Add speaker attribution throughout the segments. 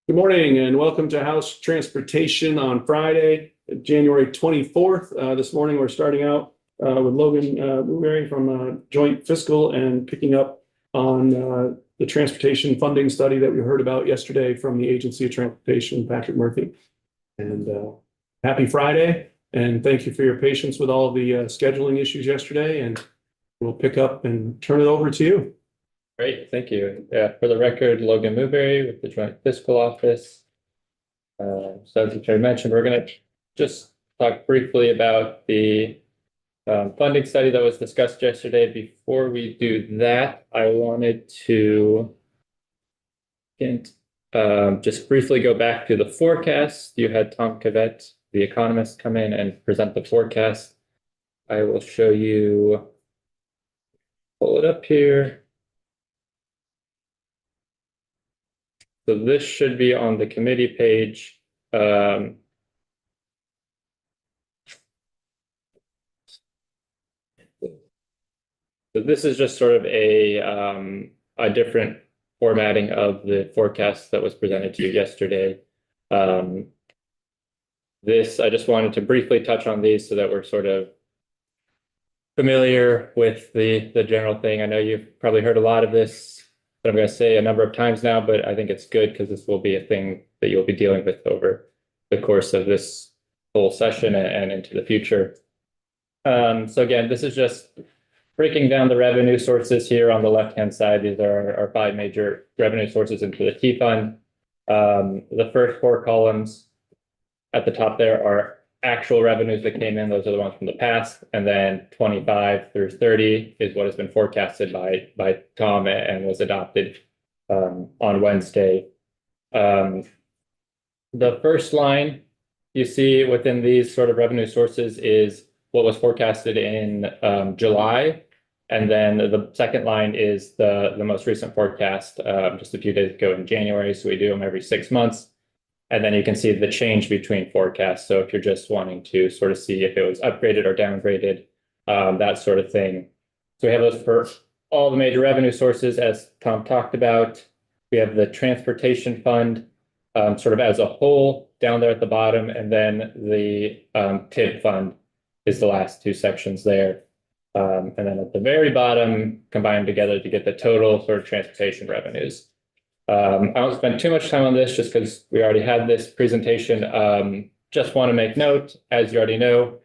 Speaker 1: Good morning and welcome to House Transportation on Friday, January 24th. This morning, we're starting out with Logan Newberry from Joint Fiscal and picking up on the transportation funding study that we heard about yesterday from the Agency of Transportation, Patrick Murphy. And happy Friday, and thank you for your patience with all of the scheduling issues yesterday. And we'll pick up and turn it over to you.
Speaker 2: Great, thank you. Yeah, for the record, Logan Newberry with the Joint Fiscal Office. So as the chair mentioned, we're going to just talk briefly about the funding study that was discussed yesterday. Before we do that, I wanted to just briefly go back to the forecast. You had Tom Cavett, the economist, come in and present the forecast. I will show you, pull it up here. So this should be on the committee page. So this is just sort of a different formatting of the forecast that was presented to you yesterday. I just wanted to briefly touch on these so that we're sort of familiar with the general thing. I know you've probably heard a lot of this that I'm going to say a number of times now, but I think it's good because this will be a thing that you'll be dealing with over the course of this whole session and into the future. So again, this is just breaking down the revenue sources here on the left-hand side. These are our five major revenue sources into the T fund. The first four columns at the top there are actual revenues that came in. Those are the ones from the past. And then 25 through 30 is what has been forecasted by Tom and was adopted on Wednesday. The first line you see within these sort of revenue sources is what was forecasted in July. And then the second line is the most recent forecast just a few days ago in January. So we do them every 6 months. And then you can see the change between forecasts. So if you're just wanting to sort of see if it was upgraded or downgraded, that sort of thing. So we have those for all the major revenue sources, as Tom talked about. We have the transportation fund sort of as a whole down there at the bottom. And then the TIB fund is the last two sections there. And then at the very bottom, combined together to get the total sort of transportation revenues. I won't spend too much time on this just because we already had this presentation. Just want to make note, as you already know,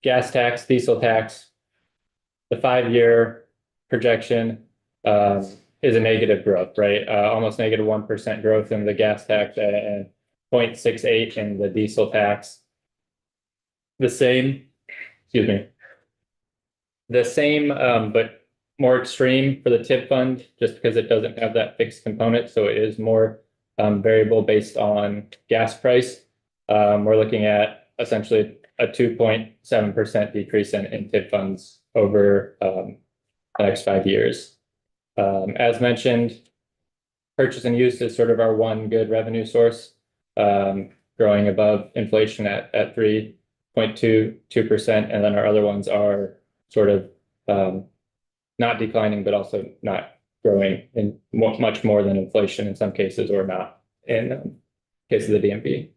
Speaker 2: gas tax, diesel tax, the 5-year projection is a negative growth, right? Almost negative 1% growth in the gas tax and 0.68 in the diesel tax. The same, but more extreme for the TIB fund, just because it doesn't have that fixed component. So it is more variable based on gas price. We're looking at essentially a 2.7% decrease in TIB funds over the next 5 years. As mentioned, purchase and use is sort of our one good revenue source, growing above inflation at 3.22%. And then our other ones are sort of not declining, but also not growing in much more than inflation in some cases, or not in case of the DMV.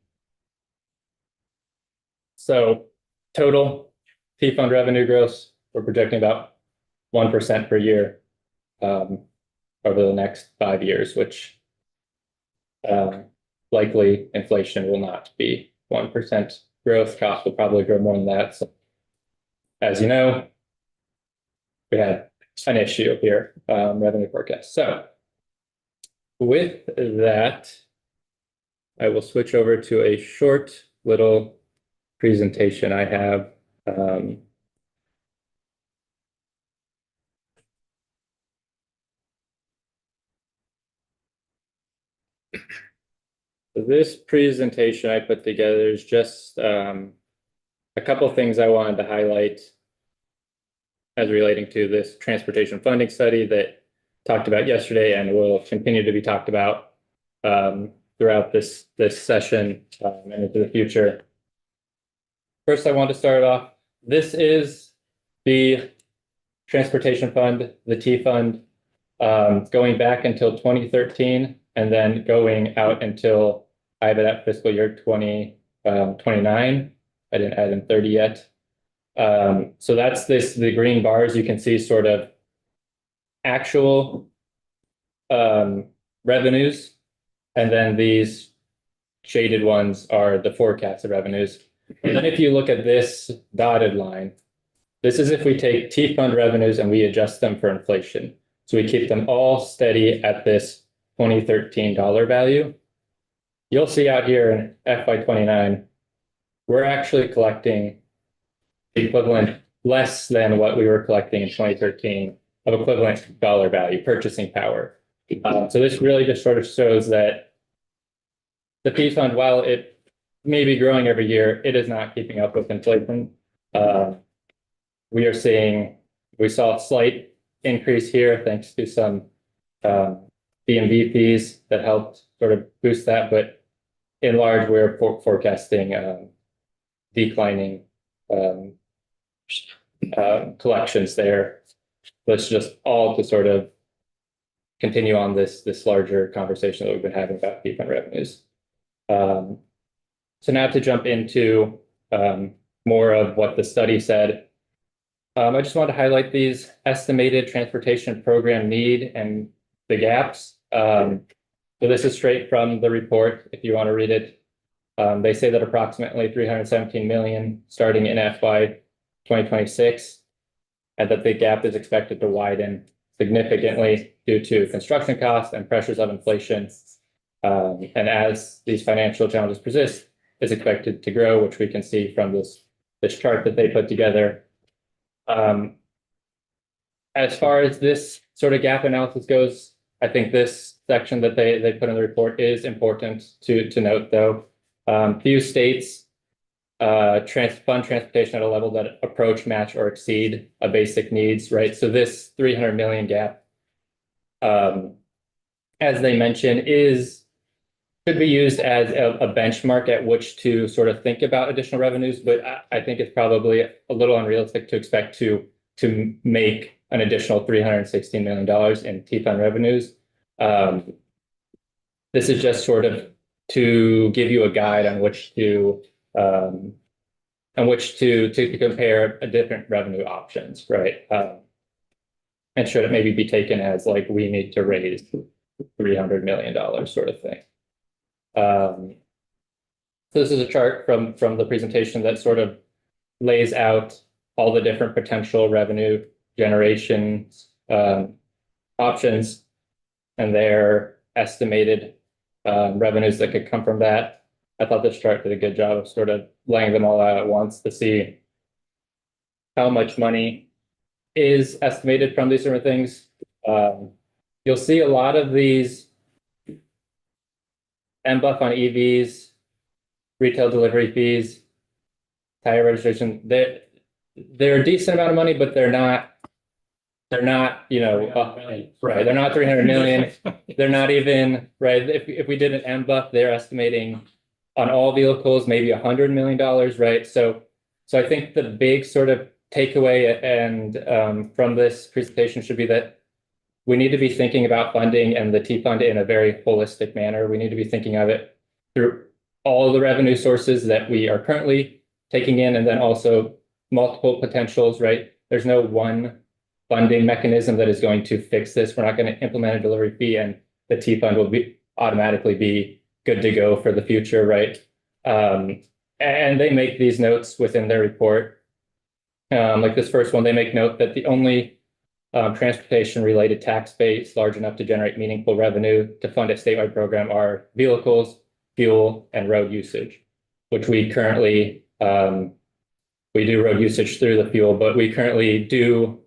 Speaker 2: So total T fund revenue growth, we're projecting about 1% per year over the next 5 years, which likely inflation will not be 1% growth. Costs will probably grow more than that. So, as you know, we had an issue here, revenue forecast. So with that, I will switch over to a short little presentation I have. This presentation I put together is just a couple of things I wanted to highlight as relating to this transportation funding study that talked about yesterday and will continue to be talked about throughout this session and into the future. First, I want to start off. This is the transportation fund, the T fund, going back until 2013 And then going out until I have it at fiscal year 2029. I didn't add in 30 yet. So that's the green bars you can see sort of actual revenues. And then these shaded ones are the forecasted revenues. And then if you look at this dotted line, this is if we take T fund revenues and we adjust them for inflation. So we keep them all steady at this 2013 dollar value. You'll see out here in FY29, we're actually collecting the equivalent less than what we were collecting in 2013 of equivalent dollar value, purchasing power. So this really just sort of shows that the P fund, while it may be growing every year, it is not keeping up with inflation. We saw a slight increase here thanks to some DMV fees that helped sort of boost that, but in large, we're forecasting declining collections there. That's just all to sort of continue on this larger conversation that we've been having about P fund revenues. So now to jump into more of what the study said. I just want to highlight these estimated transportation program need and the gaps. So this is straight from the report, if you want to read it. They say that approximately 317 million starting in FY 2026, and that the gap is expected to widen significantly due to construction costs and pressures of inflation. And as these financial challenges persist, is expected to grow, which we can see from this chart that they put together. As far as this sort of gap analysis goes, I think this section that they put in the report is important to note, though. Few states fund transportation at a level that approach, match, or exceed a basic needs, right? So this 300 million gap, as they mention, could be used as a benchmark at which to sort of think about additional revenues, but I think it's probably a little unrealistic to expect to make an additional $316 million in T fund revenues. This is just sort of to give you a guide on which to compare different revenue options, right? And should it maybe be taken as like we need to raise $300 million sort of thing. So this is a chart from the presentation that sort of lays out all the different potential revenue generation options and their estimated revenues that could come from that. I thought this chart did a good job of sort of laying them all out at once to see how much money is estimated from these different things. You'll see a lot of these MBUF on EVs, retail delivery fees, tire registration. They're a decent amount of money, but they're not, you know, right. They're not 300 million. They're not even, right. If we did an MBUF, they're estimating on all vehicles, maybe $100 million, right? So I think the big sort of takeaway and from this presentation should be that we need to be thinking about funding and the T fund in a very holistic manner. We need to be thinking of it through all the revenue sources that we are currently taking in, and then also multiple potentials, right? There's no one funding mechanism that is going to fix this. We're not going to implement a delivery fee and the T fund will automatically be good to go for the future, right? And they make these notes within their report. Like this first one, they make note that the only transportation related tax base large enough to generate meaningful revenue to fund a statewide program are vehicles, fuel, and road usage, which we currently, we do road usage through the fuel, but we currently do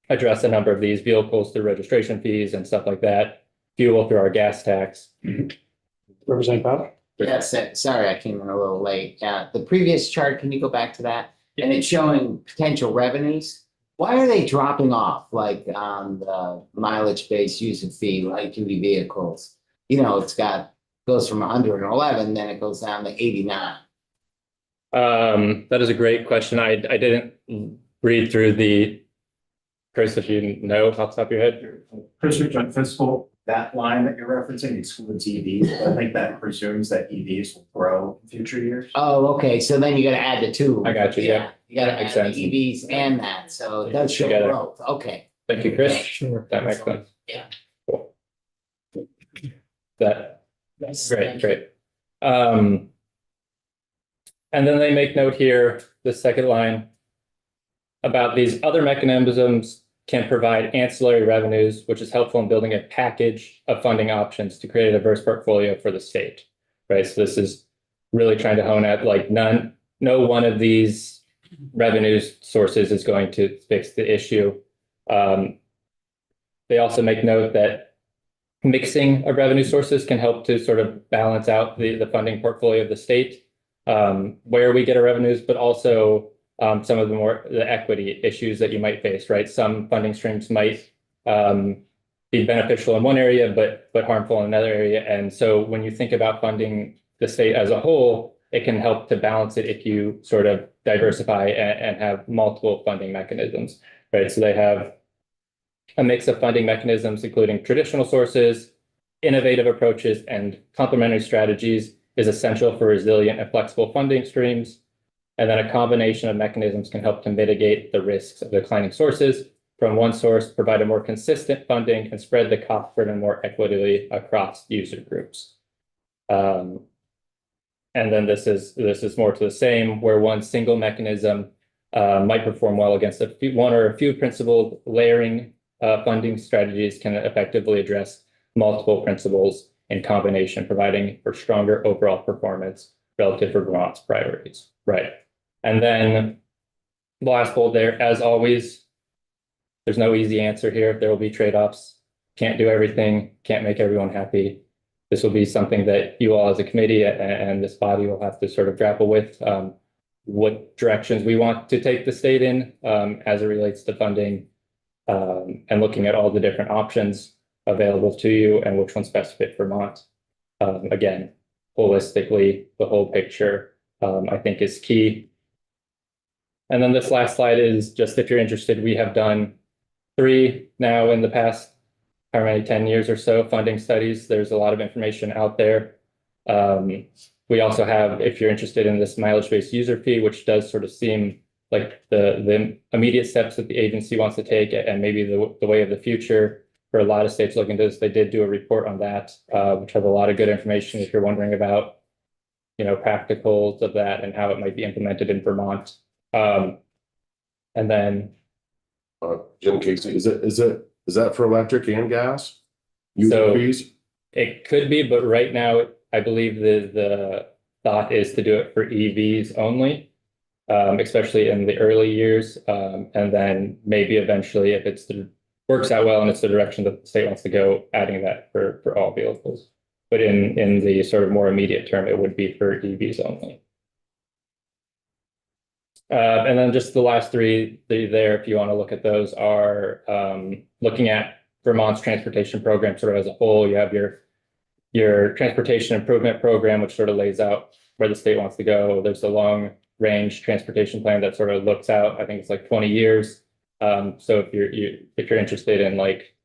Speaker 2: address a number of these vehicles through registration fees and stuff like that, fuel through our gas tax.
Speaker 1: Representative Powell?
Speaker 3: Yes, sorry, I came in a little late. The previous chart, can you go back to that? And it's showing potential revenues. Why are they dropping off, like on the mileage-based user fee, light duty vehicles? You know, goes from 111, then it goes down to 89.
Speaker 2: That is a great question. I didn't read through Chris, if you know off the top of your head.
Speaker 1: Chris, Joint Fiscal.
Speaker 4: that line that you're referencing excludes EVs, but I think that presumes that EVs will grow in future years.
Speaker 3: Oh, okay, so then you gotta add the two.
Speaker 2: I got you, yeah.
Speaker 3: You gotta
Speaker 2: That makes
Speaker 3: add the
Speaker 2: sense.
Speaker 3: EVs and that, so it does show
Speaker 2: Together.
Speaker 3: growth, okay.
Speaker 2: Thank you, Chris. Sure. That makes sense.
Speaker 3: Yeah.
Speaker 2: Cool. That,
Speaker 3: Yes,
Speaker 2: great,
Speaker 3: thank you.
Speaker 2: great. And then they make note here, the second line, about these other mechanisms can provide ancillary revenues, which is helpful in building a package of funding options to create a diverse portfolio for the state, right? So this is really trying to hone at like no one of these revenue sources is going to fix the issue. They also make note that mixing of revenue sources can help to sort of balance out the funding portfolio of the state, where we get our revenues, but also some of the equity issues that you might face, right? Some funding streams might be beneficial in one area, but harmful in another area. And so when you think about funding the state as a whole, it can help to balance it if you sort of diversify and have multiple funding mechanisms, right? So they have a mix of funding mechanisms, including traditional sources, innovative approaches, and complementary strategies is essential for resilient and flexible funding streams. And then a combination of mechanisms can help to mitigate the risks of declining sources from one source, provide a more consistent funding, and spread the cost burden more equitably across user groups. And then this is more to the same, where one single mechanism might perform well against one or a few principled layering funding strategies can effectively address multiple principles in combination, providing for stronger overall performance relative to Vermont's priorities. Right. And then the last bullet there, as always, there's no easy answer here. There will be trade-offs. Can't do everything, can't make everyone happy. This will be something that you all as a committee and this body will have to sort of grapple with, what directions we want to take the state in as it relates to funding, and looking at all the different options available to you and which one's best fit Vermont. Again, holistically, the whole picture, I think is key. And then this last slide is just if you're interested, we have done 3 now in the past, how many, 10 years or so, funding studies. There's a lot of information out there. We also have, if you're interested in this mileage-based user fee, which does sort of seem like the immediate steps that the agency wants to take and maybe the way of the future for a lot of states looking to this. They did do a report on that, which has a lot of good information if you're wondering about, practicals of that and how it might be implemented in Vermont. And then
Speaker 5: Jim Casey, is that for electric and gas?
Speaker 2: So-
Speaker 5: User fees?
Speaker 2: it could be, but right now, I believe the thought is to do it for EVs only, especially in the early years. And then maybe eventually, if works out well and it's the direction that the state wants to go, adding that for all vehicles. But in the sort of more immediate term, it would be for EVs only. And then just the last 3 there, if you want to look at those, are looking at Vermont's transportation program sort of as a whole. You have your transportation improvement program, which sort of lays out where the state wants to go. There's a long range transportation plan that sort of looks out, I think it's like 20 years. So if you're interested in like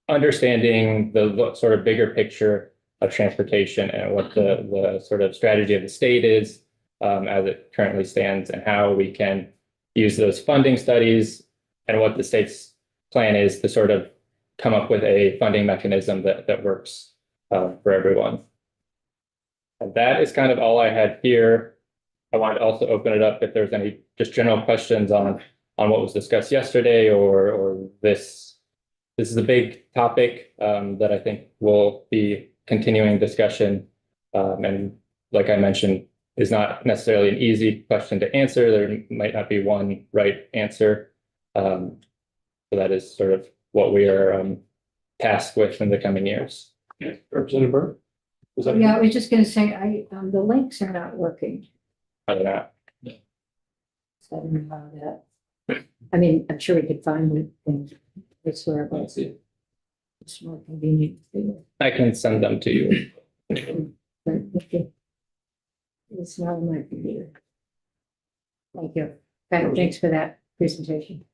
Speaker 2: understanding the sort of bigger picture of transportation and what the sort of strategy of the state is, as it currently stands, and how we can use those funding studies and what the state's plan is to sort of come up with a funding mechanism that works for everyone. And that is kind of all I had here. I wanted to also open it up if there's any just general questions on what was discussed yesterday or this. This is a big topic that I think will be continuing discussion. And like I mentioned, is not necessarily an easy question to answer. There might not be one right answer. So that is sort of what we are tasked with in the coming years.
Speaker 1: Representative Burke? Was that?
Speaker 6: Yeah, I was just gonna say, the links are not working.
Speaker 2: Other than that,
Speaker 6: So I don't know how that. I mean, I'm sure we could find things. It's where
Speaker 2: let's see.
Speaker 6: it's more convenient. to do
Speaker 2: I can send them to you.
Speaker 6: it. But okay. It's not on my computer. Thank you. Thanks for that presentation.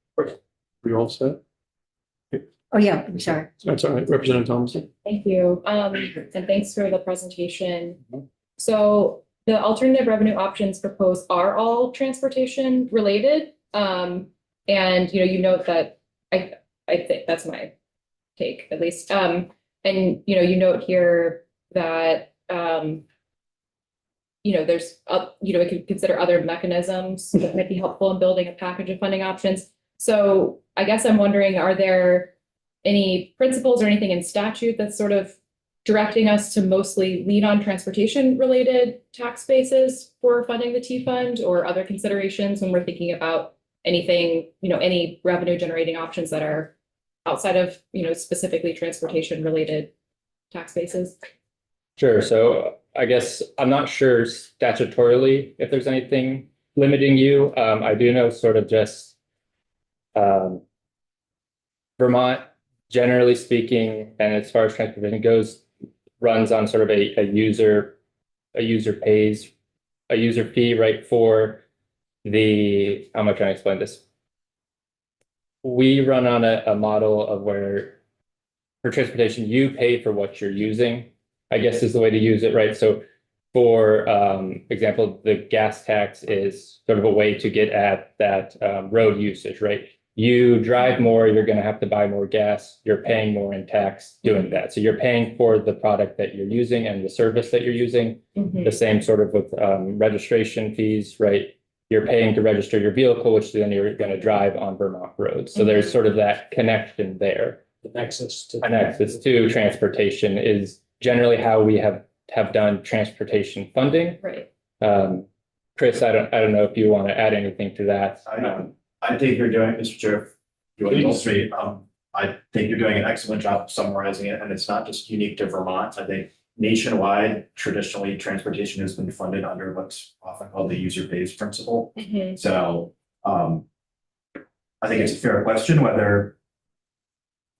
Speaker 1: We all set?
Speaker 6: Oh, yeah, I'm sorry.
Speaker 1: That's all right, Representative Thomason.
Speaker 7: Thank you. And thanks for the presentation. So the alternative revenue options proposed are all transportation related. And you note that I think that's my take at least. And you note here that there's we could consider other mechanisms that might be helpful in building a package of funding options. So I guess I'm wondering, are there any principles or anything in statute that's sort of directing us to mostly lean on transportation related tax bases for funding the T fund, or other considerations when we're thinking about anything, any revenue generating options that are outside of, specifically transportation related tax bases?
Speaker 2: Sure. So I guess I'm not sure statutorily if there's anything limiting you. I do know sort of just Vermont, generally speaking, and as far as transportation goes, runs on sort of a user fee, right? For the, how am I trying to explain this? We run on a model of where for transportation, you pay for what you're using, I guess is the way to use it, right? So for example, the gas tax is sort of a way to get at that road usage, right? You drive more, you're going to have to buy more gas, you're paying more in tax doing that. So you're paying for the product that you're using and the service that you're using. The same sort of with registration fees, right? You're paying to register your vehicle, which then you're going to drive on Vermont roads. So there's sort of that connection there.
Speaker 8: The nexus to.
Speaker 2: A nexus to transportation is generally how we have done transportation funding.
Speaker 7: Right.
Speaker 2: Chris, I don't know if you want to add anything to that.
Speaker 4: I think you're doing, Mr. Chair, you illustrate, I think you're doing an excellent job of summarizing it, and it's not just unique to Vermont. I think nationwide, traditionally, transportation has been funded under what's often called the user pays principle. So, I think it's a fair question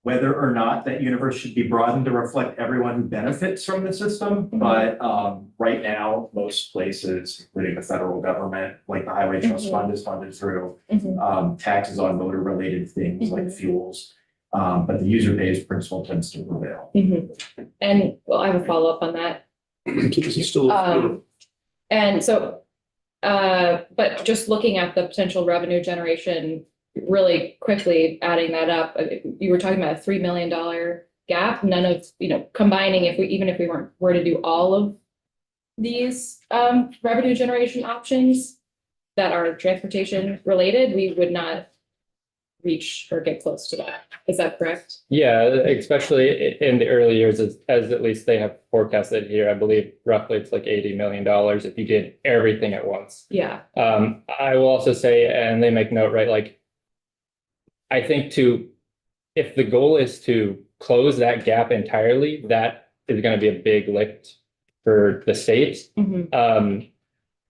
Speaker 4: whether or not that universe should be broadened to reflect everyone who benefits from the system. But right now, most places, including the federal government, like the Highway Trust Fund is funded through taxes on motor related things like fuels. But the user pays principle tends to prevail.
Speaker 7: And well, I have a follow-up on that. And so, but just looking at the potential revenue generation really quickly, adding that up, you were talking about a $3 million gap. None of, combining, even if we were to do all of these revenue generation options that are transportation related, we would not reach or get close to that. Is that correct?
Speaker 2: Yeah, especially in the early years, as at least they have forecasted here, I believe roughly it's like $80 million if you did everything at once.
Speaker 7: Yeah.
Speaker 2: I will also say, and they make note, right, like, I think if the goal is to close that gap entirely, that is going to be a big lift for the states. They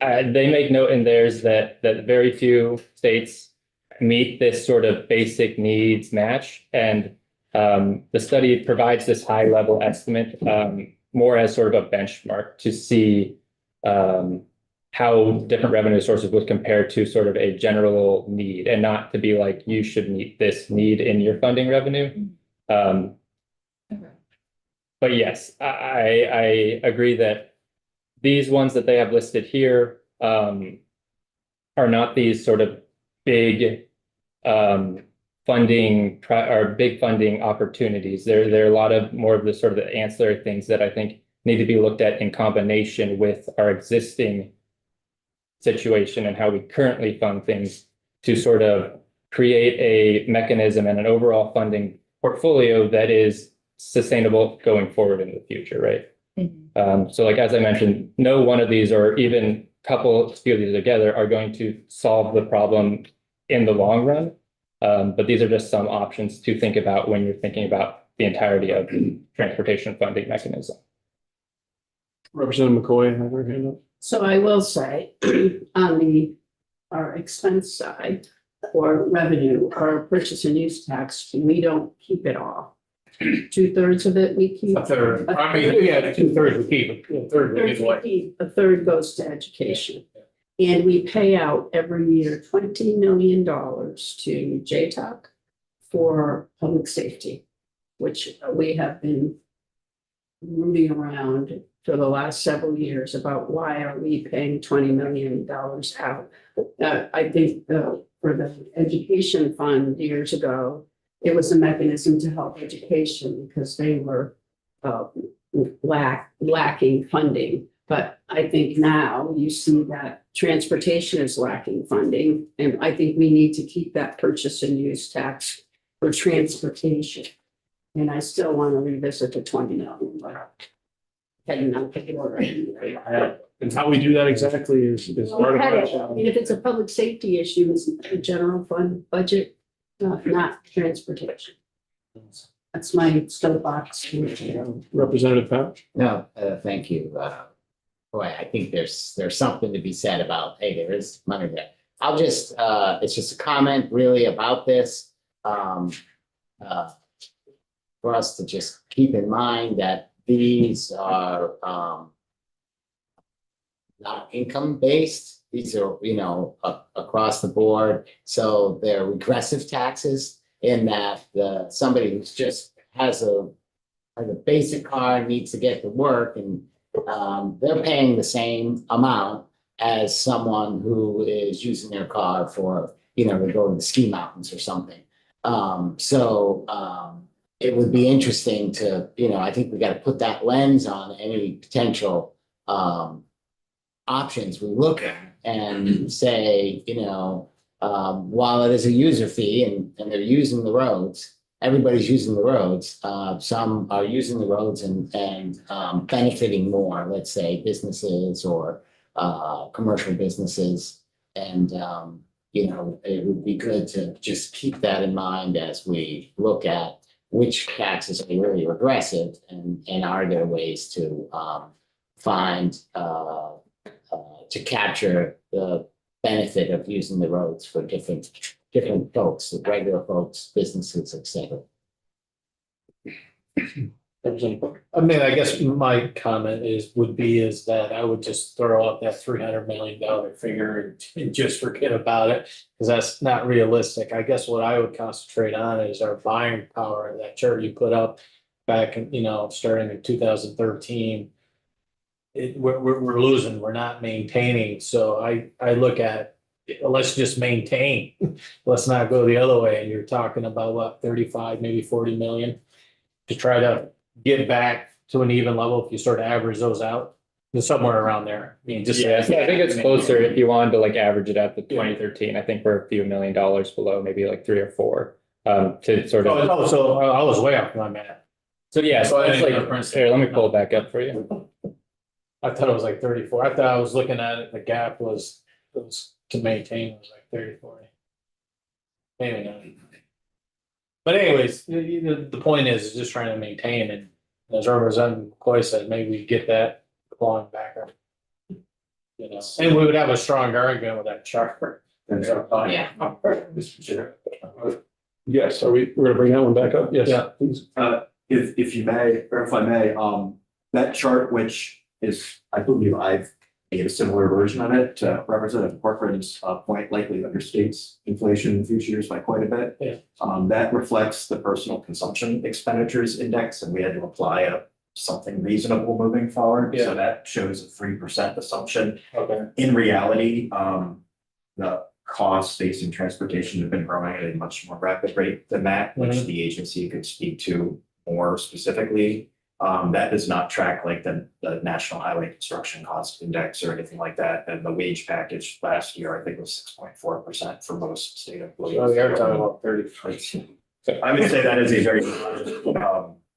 Speaker 2: make note in theirs that very few states meet this sort of basic needs match. And the study provides this high level estimate more as sort of a benchmark to see how different revenue sources would compare to sort of a general need, and not to be like, you should meet this need in your funding revenue. But yes, I agree that these ones that they have listed here are not these sort of big funding opportunities. There are a lot of more of the sort of the ancillary things that I think need to be looked at in combination with our existing situation and how we currently fund things to sort of create a mechanism and an overall funding portfolio that is sustainable going forward in the future, right? So like, as I mentioned, no one of these, or even a few of these together, are going to solve the problem in the long run. But these are just some options to think about when you're thinking about the entirety of the transportation funding mechanism.
Speaker 1: Representative McCoy, have her hand up.
Speaker 9: So I will say, on our expense side or revenue, our purchase and use tax, we don't keep it all. 2/3 of it we keep.
Speaker 8: A third, I mean, yeah, 2/3 we keep, a third we give away.
Speaker 9: A third goes to education. And we pay out every year $20 million to JTOC for public safety. which we have been moving around for the last several years about why are we paying $20 million out? I think for the education fund years ago, it was a mechanism to help education because they were lacking funding. But I think now you see that transportation is lacking funding, and I think we need to keep that purchase and use tax for transportation. And I still want to revisit the 20 million, but heading out the door.
Speaker 1: And how we do that exactly is part of our
Speaker 9: I
Speaker 1: challenge.
Speaker 9: mean, if it's a public safety issue, it's a general fund budget, not transportation. That's my soapbox.
Speaker 1: Representative Pouch?
Speaker 3: No, thank you. Boy, I think there's something to be said about, hey, there is money there. I'll just, it's just a comment really about this. For us to just keep in mind that these are not income based. These are, across the board. So they're regressive taxes in that somebody who's just has a basic car and needs to get to work and they're paying the same amount as someone who is using their car for, to go to the ski mountains or something. It would be interesting to, I think we got to put that lens on any potential options we look at and say, while it is a user fee and they're using the roads, everybody's using the roads. Some are using the roads and benefiting more, let's say businesses or commercial businesses. And, it would be good to just keep that in mind as we look at which taxes are really regressive and are there ways to find to capture the benefit of using the roads for different folks, regular folks, businesses, etc.
Speaker 8: I mean, I guess my comment would be that I would just throw out that $300 million figure and just forget about it, because that's not realistic. I guess what I would concentrate on is our buying power. That chart you put up back in, starting in 2013. We're losing, we're not maintaining. So I look at, let's just maintain. Let's not go the other way. And you're talking about what, 35, maybe 40 million to try to get back to an even level if you sort of average those out. Somewhere around there. I mean, just.
Speaker 2: Yeah, so I think it's closer if you wanted to like average it out to 2013. I think we're a few $1 million below, maybe like 3 or 4. To sort of.
Speaker 8: Oh, so I was way off my math.
Speaker 2: So yeah, so it's like,
Speaker 8: difference.
Speaker 2: here, let me pull it back up for you.
Speaker 8: I thought it was like 34. I thought I was looking at it, the gap was to maintain was like 30, 40. Maybe not. But anyways, the point is just trying to maintain, and as Representative McCoy said, maybe we get that clawing back up. And we would have a strong argument with that chart.
Speaker 3: Yeah.
Speaker 4: Mr. Chair.
Speaker 1: Yes, we're gonna bring that one back up? Yes.
Speaker 8: Yeah.
Speaker 1: Please.
Speaker 4: If you may, or if I may, that chart, which is, I believe I've made a similar version of it to Representative Corcoran's point, likely understates inflation in future years by quite a bit.
Speaker 8: Yeah.
Speaker 4: That reflects the personal consumption expenditures index, and we had to apply something reasonable moving forward.
Speaker 8: Yeah.
Speaker 4: So that shows a 3% assumption.
Speaker 8: Okay.
Speaker 4: In reality, the costs facing transportation have been growing at a much more rapid rate than that, which the agency could speak to more specifically. That does not track like the National Highway Construction Cost Index or anything like that. And the wage package last year, I think, was 6.4% for most state employees.
Speaker 8: So you're talking about 30.
Speaker 4: I would say that is a very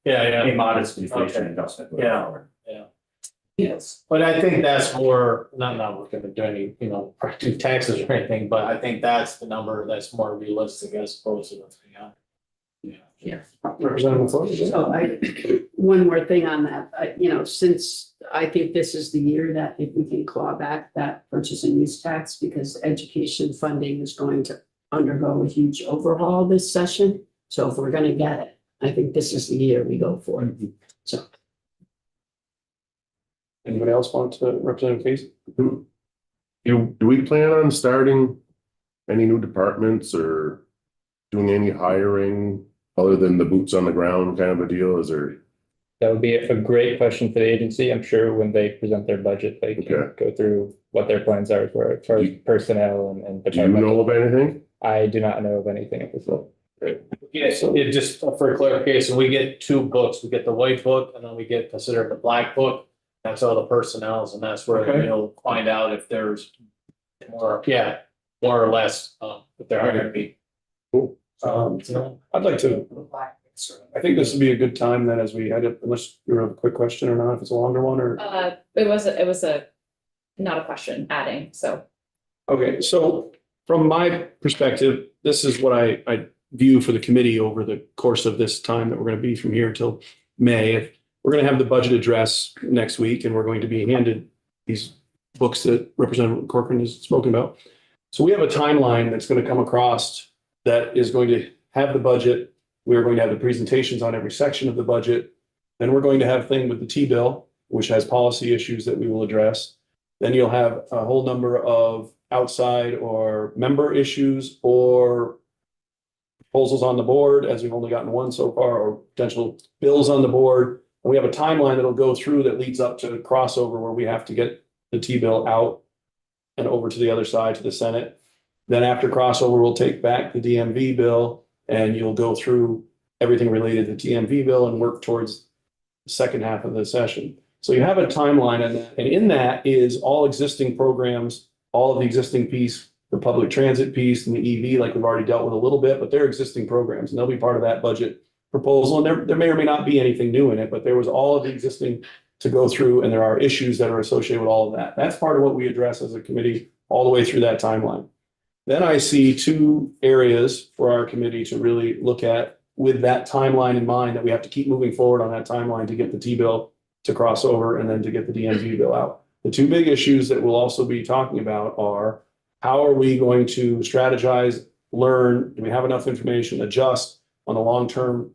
Speaker 8: Yeah.
Speaker 4: a modest inflation adjustment. moving
Speaker 8: Yeah.
Speaker 4: forward.
Speaker 8: Yes, but I think that's more, not we're gonna do any, do taxes or anything, but I think that's the number that's more realistic as opposed to what's going on.
Speaker 9: Yeah.
Speaker 1: Representative McCoy?
Speaker 9: So one more thing on that, since I think this is the year that if we can claw back that purchase and use tax, because education funding is going to undergo a huge overhaul this session. So if we're gonna get it, I think this is the year we go for it. So.
Speaker 1: Anybody else want to represent Casey?
Speaker 5: Do we plan on starting any new departments or doing any hiring other than the boots on the ground kind of a deal? Is there,
Speaker 2: That would be a great question for the agency. I'm sure when they present their budget, they can
Speaker 5: Okay.
Speaker 2: go through what their plans are as far as personnel and
Speaker 5: do you
Speaker 2: department.
Speaker 5: know of anything?
Speaker 2: I do not know of anything at this level.
Speaker 8: Yeah, so it just for clarification, we get two books. We get the white book and then we get considered the black book. That's all the personnels and that's where
Speaker 1: Okay.
Speaker 8: you'll find out if there's more, more or less, if there are gonna be.
Speaker 1: Cool. I'd like to, I think this would be a good time then as we had it, unless you have a quick question or not, if it's a longer one or.
Speaker 7: It was not a question, adding, so.
Speaker 1: Okay, so from my perspective, this is what I view for the committee over the course of this time that we're going to be from here till May. We're going to have the budget address next week and we're going to be handed these books that Representative Corcoran has spoken about. So we have a timeline that's going to come across that is going to have the budget. We are going to have the presentations on every section of the budget. Then we're going to have a thing with the T-bill, which has policy issues that we will address. Then you'll have a whole number of outside or member issues or proposals on the board, as we've only gotten one so far, or potential bills on the board. And we have a timeline that'll go through that leads up to crossover where we have to get the T-bill out and over to the other side to the Senate. Then after crossover, we'll take back the DMV bill and you'll go through everything related to the DMV bill and work towards the second half of the session. So you have a timeline in that, and in that is all existing programs, all of the existing piece, the public transit piece and the EV, like we've already dealt with a little bit, but they're existing programs and they'll be part of that budget proposal. And there may or may not be anything new in it, but there was all of the existing to go through and there are issues that are associated with all of that. That's part of what we address as a committee all the way through that timeline. Then I see two areas for our committee to really look at with that timeline in mind, that we have to keep moving forward on that timeline to get the T-bill to cross over and then to get the DMV bill out. The two big issues that we'll also be talking about are how are we going to strategize, learn, do we have enough information, adjust on the long-term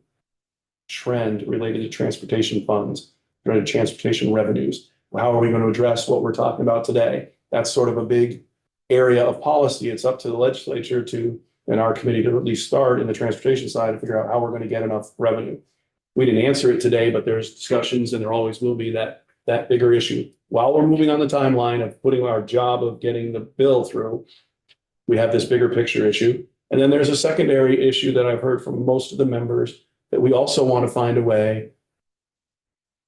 Speaker 1: trend related to transportation funds, related to transportation revenues? How are we going to address what we're talking about today? That's sort of a big area of policy. It's up to the legislature to, and our committee to at least start in the transportation side to figure out how we're going to get enough revenue. We didn't answer it today, but there's discussions and there always will be that bigger issue. While we're moving on the timeline of putting our job of getting the bill through, we have this bigger picture issue. And then there's a secondary issue that I've heard from most of the members that we also want to find a way,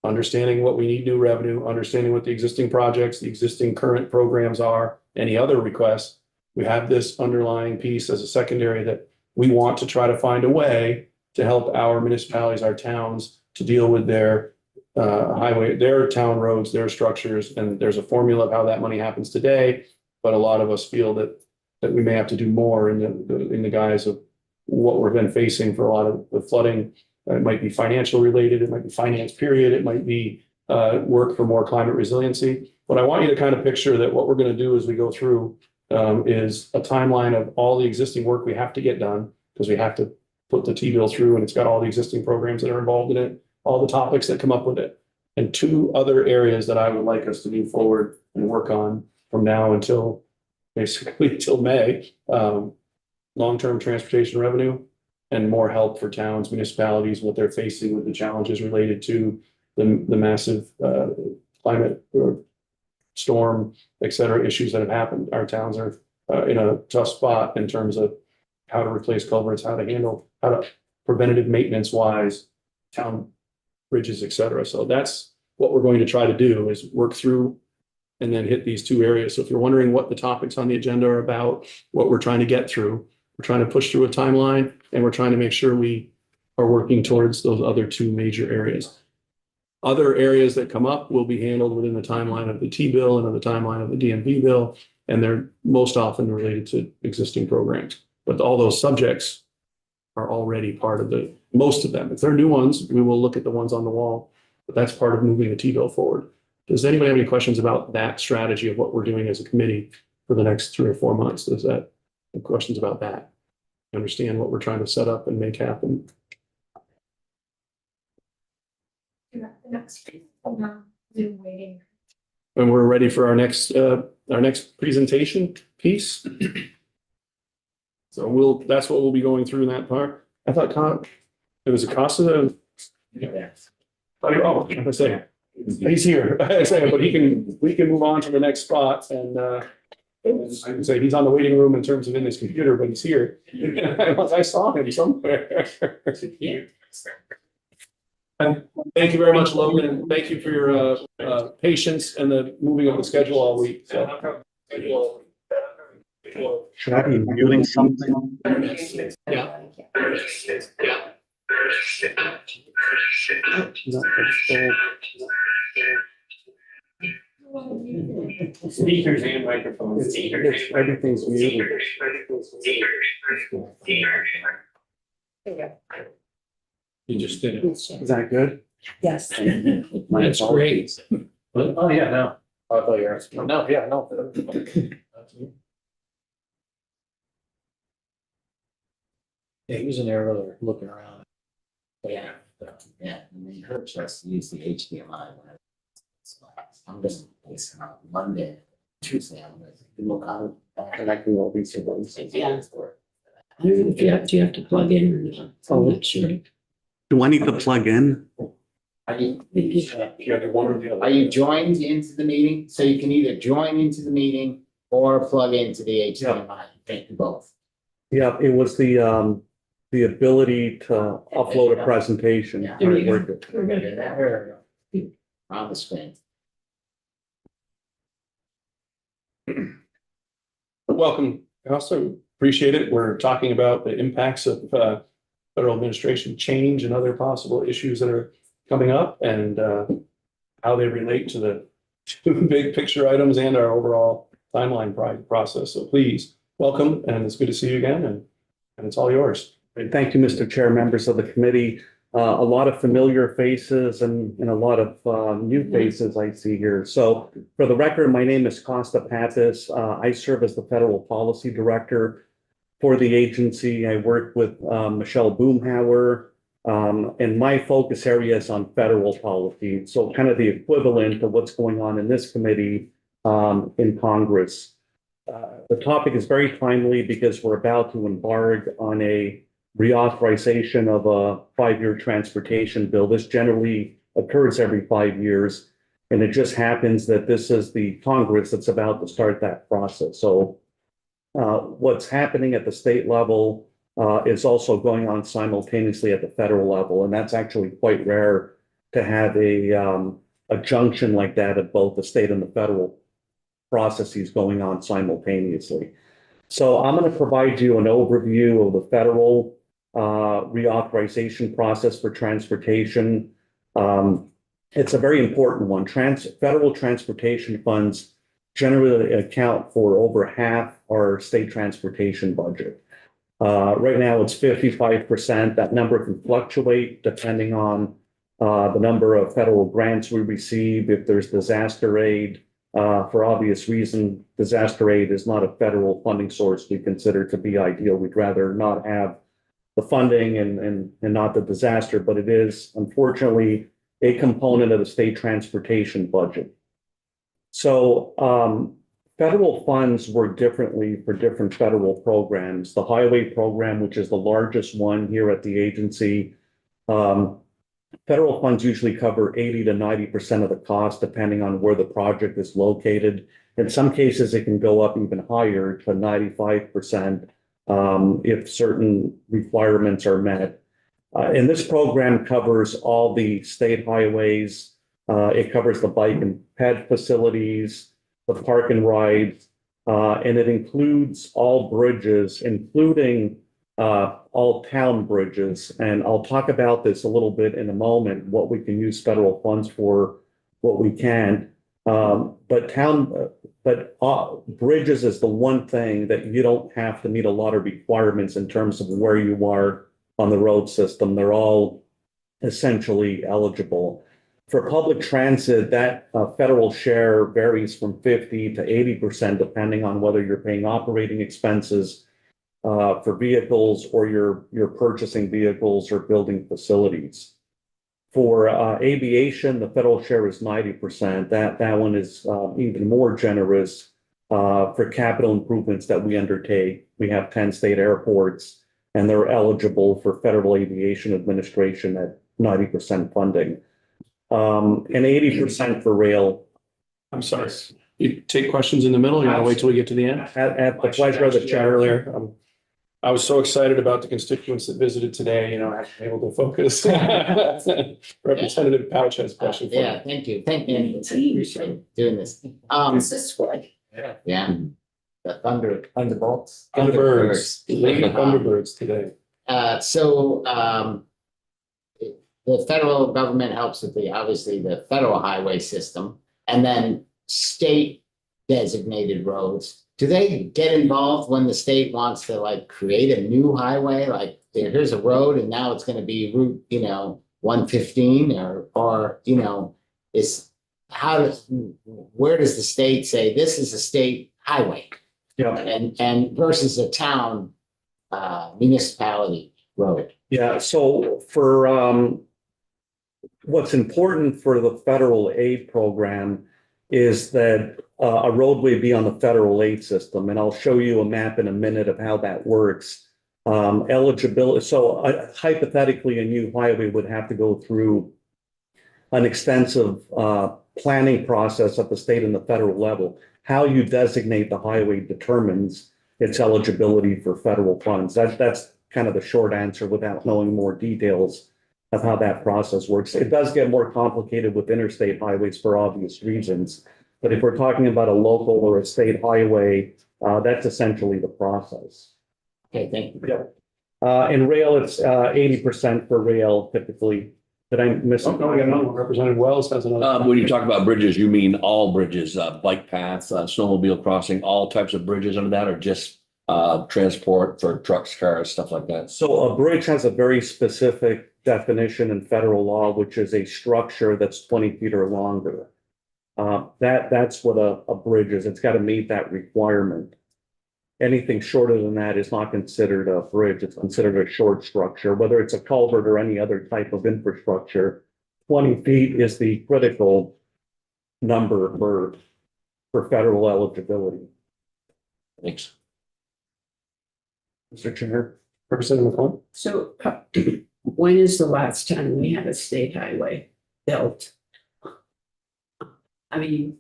Speaker 1: understanding what we need new revenue, understanding what the existing projects, the existing current programs are, any other requests. We have this underlying piece as a secondary that we want to try to find a way to help our municipalities, our towns, to deal with their highway, their town roads, their structures. And there's a formula of how that money happens today. But a lot of us feel that we may have to do more in the guise of what we've been facing for a lot of the flooding. It might be financial related, it might be finance period, it might be work for more climate resiliency. But I want you to kind of picture that what we're going to do as we go through is a timeline of all the existing work we have to get done, because we have to put the T-bill through and it's got all the existing programs that are involved in it, all the topics that come up with it. And two other areas that I would like us to move forward and work on from now until basically till May, long-term transportation revenue and more help for towns, municipalities, what they're facing with the challenges related to the massive climate or storm, et cetera, issues that have happened. Our towns are in a tough spot in terms of how to replace culverts, how to preventative maintenance wise, town bridges, et cetera. So that's what we're going to try to do, is work through and then hit these two areas. So if you're wondering what the topics on the agenda are about, what we're trying to get through, we're trying to push through a timeline and we're trying to make sure we are working towards those other two major areas. Other areas that come up will be handled within the timeline of the T-bill and of the timeline of the DMV bill, and they're most often related to existing programs. But all those subjects are already part of most of them. If they're new ones, we will look at the ones on the wall, but that's part of moving the T-bill forward. Does anybody have any questions about that strategy of what we're doing as a committee for the next 3 or 4 months? Questions about that? Understand what we're trying to set up and make happen?
Speaker 7: Waiting.
Speaker 1: And we're ready for our next presentation piece. So that's what we'll be going through in that part. I thought It was Acosta. Oh, I say, he's here. I say, but we can move on to the next spot and I can say he's on the waiting room in terms of in his computer, but he's here. I saw him somewhere. And thank you very much, Logan, and thank you for your patience and the moving of the schedule all week. So.
Speaker 10: Should I be muting something?
Speaker 8: Yeah.
Speaker 1: Speakers and microphones.
Speaker 10: Everything's muted.
Speaker 8: You just did it.
Speaker 10: Is that good?
Speaker 6: Yes.
Speaker 8: That's great. Oh, yeah, no. I thought you were asking. No, yeah, no. Yeah, he was in there earlier looking around.
Speaker 3: Yeah. Yeah, and they encourage us to use the HDMI. I'm gonna, it's on Monday, Tuesday, I'm gonna look on.
Speaker 10: And I can all these things.
Speaker 3: Yeah.
Speaker 9: I don't know if do you have to plug in or not? I'm not sure.
Speaker 10: Do I need to plug in?
Speaker 3: Are you,
Speaker 1: One or the other.
Speaker 3: are you joined into the meeting? So you can either join into the meeting or plug into the HDMI, can't do both.
Speaker 10: Yeah, it was the ability to upload a presentation.
Speaker 3: Yeah.
Speaker 9: There you go.
Speaker 10: Work it.
Speaker 9: We're good.
Speaker 3: There we go. On the screen.
Speaker 1: Welcome. I also appreciate it. We're talking about the impacts of federal administration change and other possible issues that are coming up and how they relate to the two big picture items and our overall timeline process. So please, welcome, and it's good to see you again, and it's all yours.
Speaker 10: Thank you, Mr. Chair, members of the committee. A lot of familiar faces and a lot of new faces I see here. So for the record, my name is Costa Pappas. I serve as the Federal Policy Director for the agency. I work with Michelle Boomhauer, and my focus area is on federal policy. So kind of the equivalent of what's going on in this committee in Congress. The topic is very timely because we're about to embark on a reauthorization of a 5-year transportation bill. This generally occurs every 5 years, and it just happens that this is the Congress that's about to start that process. So what's happening at the state level is also going on simultaneously at the federal level, and that's actually quite rare to have a junction like that at both the state and the federal processes going on simultaneously. So I'm going to provide you an overview of the federal reauthorization process for transportation. It's a very important one. Federal transportation funds generally account for over half our state transportation budget. Right now it's 55%. That number can fluctuate depending on the number of federal grants we receive. If there's disaster aid, for obvious reason, disaster aid is not a federal funding source we consider to be ideal. We'd rather not have the funding and not the disaster, but it is unfortunately a component of the state transportation budget. So federal funds work differently for different federal programs. The highway program, which is the largest one here at the agency, federal funds usually cover 80 to 90% of the cost, depending on where the project is located. In some cases, it can go up even higher to 95% if certain requirements are met. And this program covers all the state highways. It covers the bike and ped facilities, the park and rides, and it includes all bridges, including all town bridges. And I'll talk about this a little bit in a moment, what we can use federal funds for, what we can. But bridges is the one thing that you don't have to meet a lot of requirements in terms of where you are on the road system. They're all essentially eligible. For public transit, that federal share varies from 50 to 80%, depending on whether you're paying operating expenses for vehicles or you're purchasing vehicles or building facilities. For aviation, the federal share is 90%. That one is even more generous for capital improvements that we undertake. We have 10 state airports, and they're eligible for Federal Aviation Administration at 90% funding. And 80% for rail.
Speaker 1: I'm sorry. You take questions in the middle, you want to wait till we get to the end?
Speaker 10: At the pleasure of the chair.
Speaker 1: Earlier, I was so excited about the constituents that visited today, I haven't been able to focus. Representative Pouch has a question for
Speaker 3: Yeah,
Speaker 1: you.
Speaker 3: thank you. Thank you. Appreciate doing this.
Speaker 6: This is what.
Speaker 3: Yeah. The Thunderbolts.
Speaker 1: Thunderbirds, Lady Thunderbirds today.
Speaker 3: The federal government helps with obviously the federal highway system and then state designated roads. Do they get involved when the state wants to create a new highway? Like here's a road and now it's gonna be route, 115 or where does the state say this is a state highway?
Speaker 10: Yeah.
Speaker 3: And versus a town municipality road.
Speaker 10: Yeah, so for what's important for the federal aid program is that a roadway be on the federal aid system, and I'll show you a map in a minute of how that works. Eligibility, so hypothetically, a new highway would have to go through an extensive planning process at the state and the federal level. How you designate the highway determines its eligibility for federal funds. That's kind of the short answer without knowing more details of how that process works. It does get more complicated with interstate highways for obvious reasons. But if we're talking about a local or a state highway, that's essentially the process.
Speaker 3: Okay, thank you.
Speaker 10: In rail, it's 80% for rail typically. Did I miss
Speaker 1: Oh,
Speaker 10: something?
Speaker 1: no, we got another one. Representative Wells has another.
Speaker 11: When you talk about bridges, you mean all bridges, bike paths, snowmobile crossing, all types of bridges under that, or just transport for trucks, cars, stuff like that?
Speaker 10: So a bridge has a very specific definition in federal law, which is a structure that's 20 feet or longer. That's what a bridge is. It's got to meet that requirement. Anything shorter than that is not considered a bridge. It's considered a short structure, whether it's a culvert or any other type of infrastructure. 20 feet is the critical number for federal eligibility.
Speaker 11: Thanks.
Speaker 10: Mr. Chair.
Speaker 1: Representative McClung.
Speaker 9: So when is the last time we had a state highway built? I mean,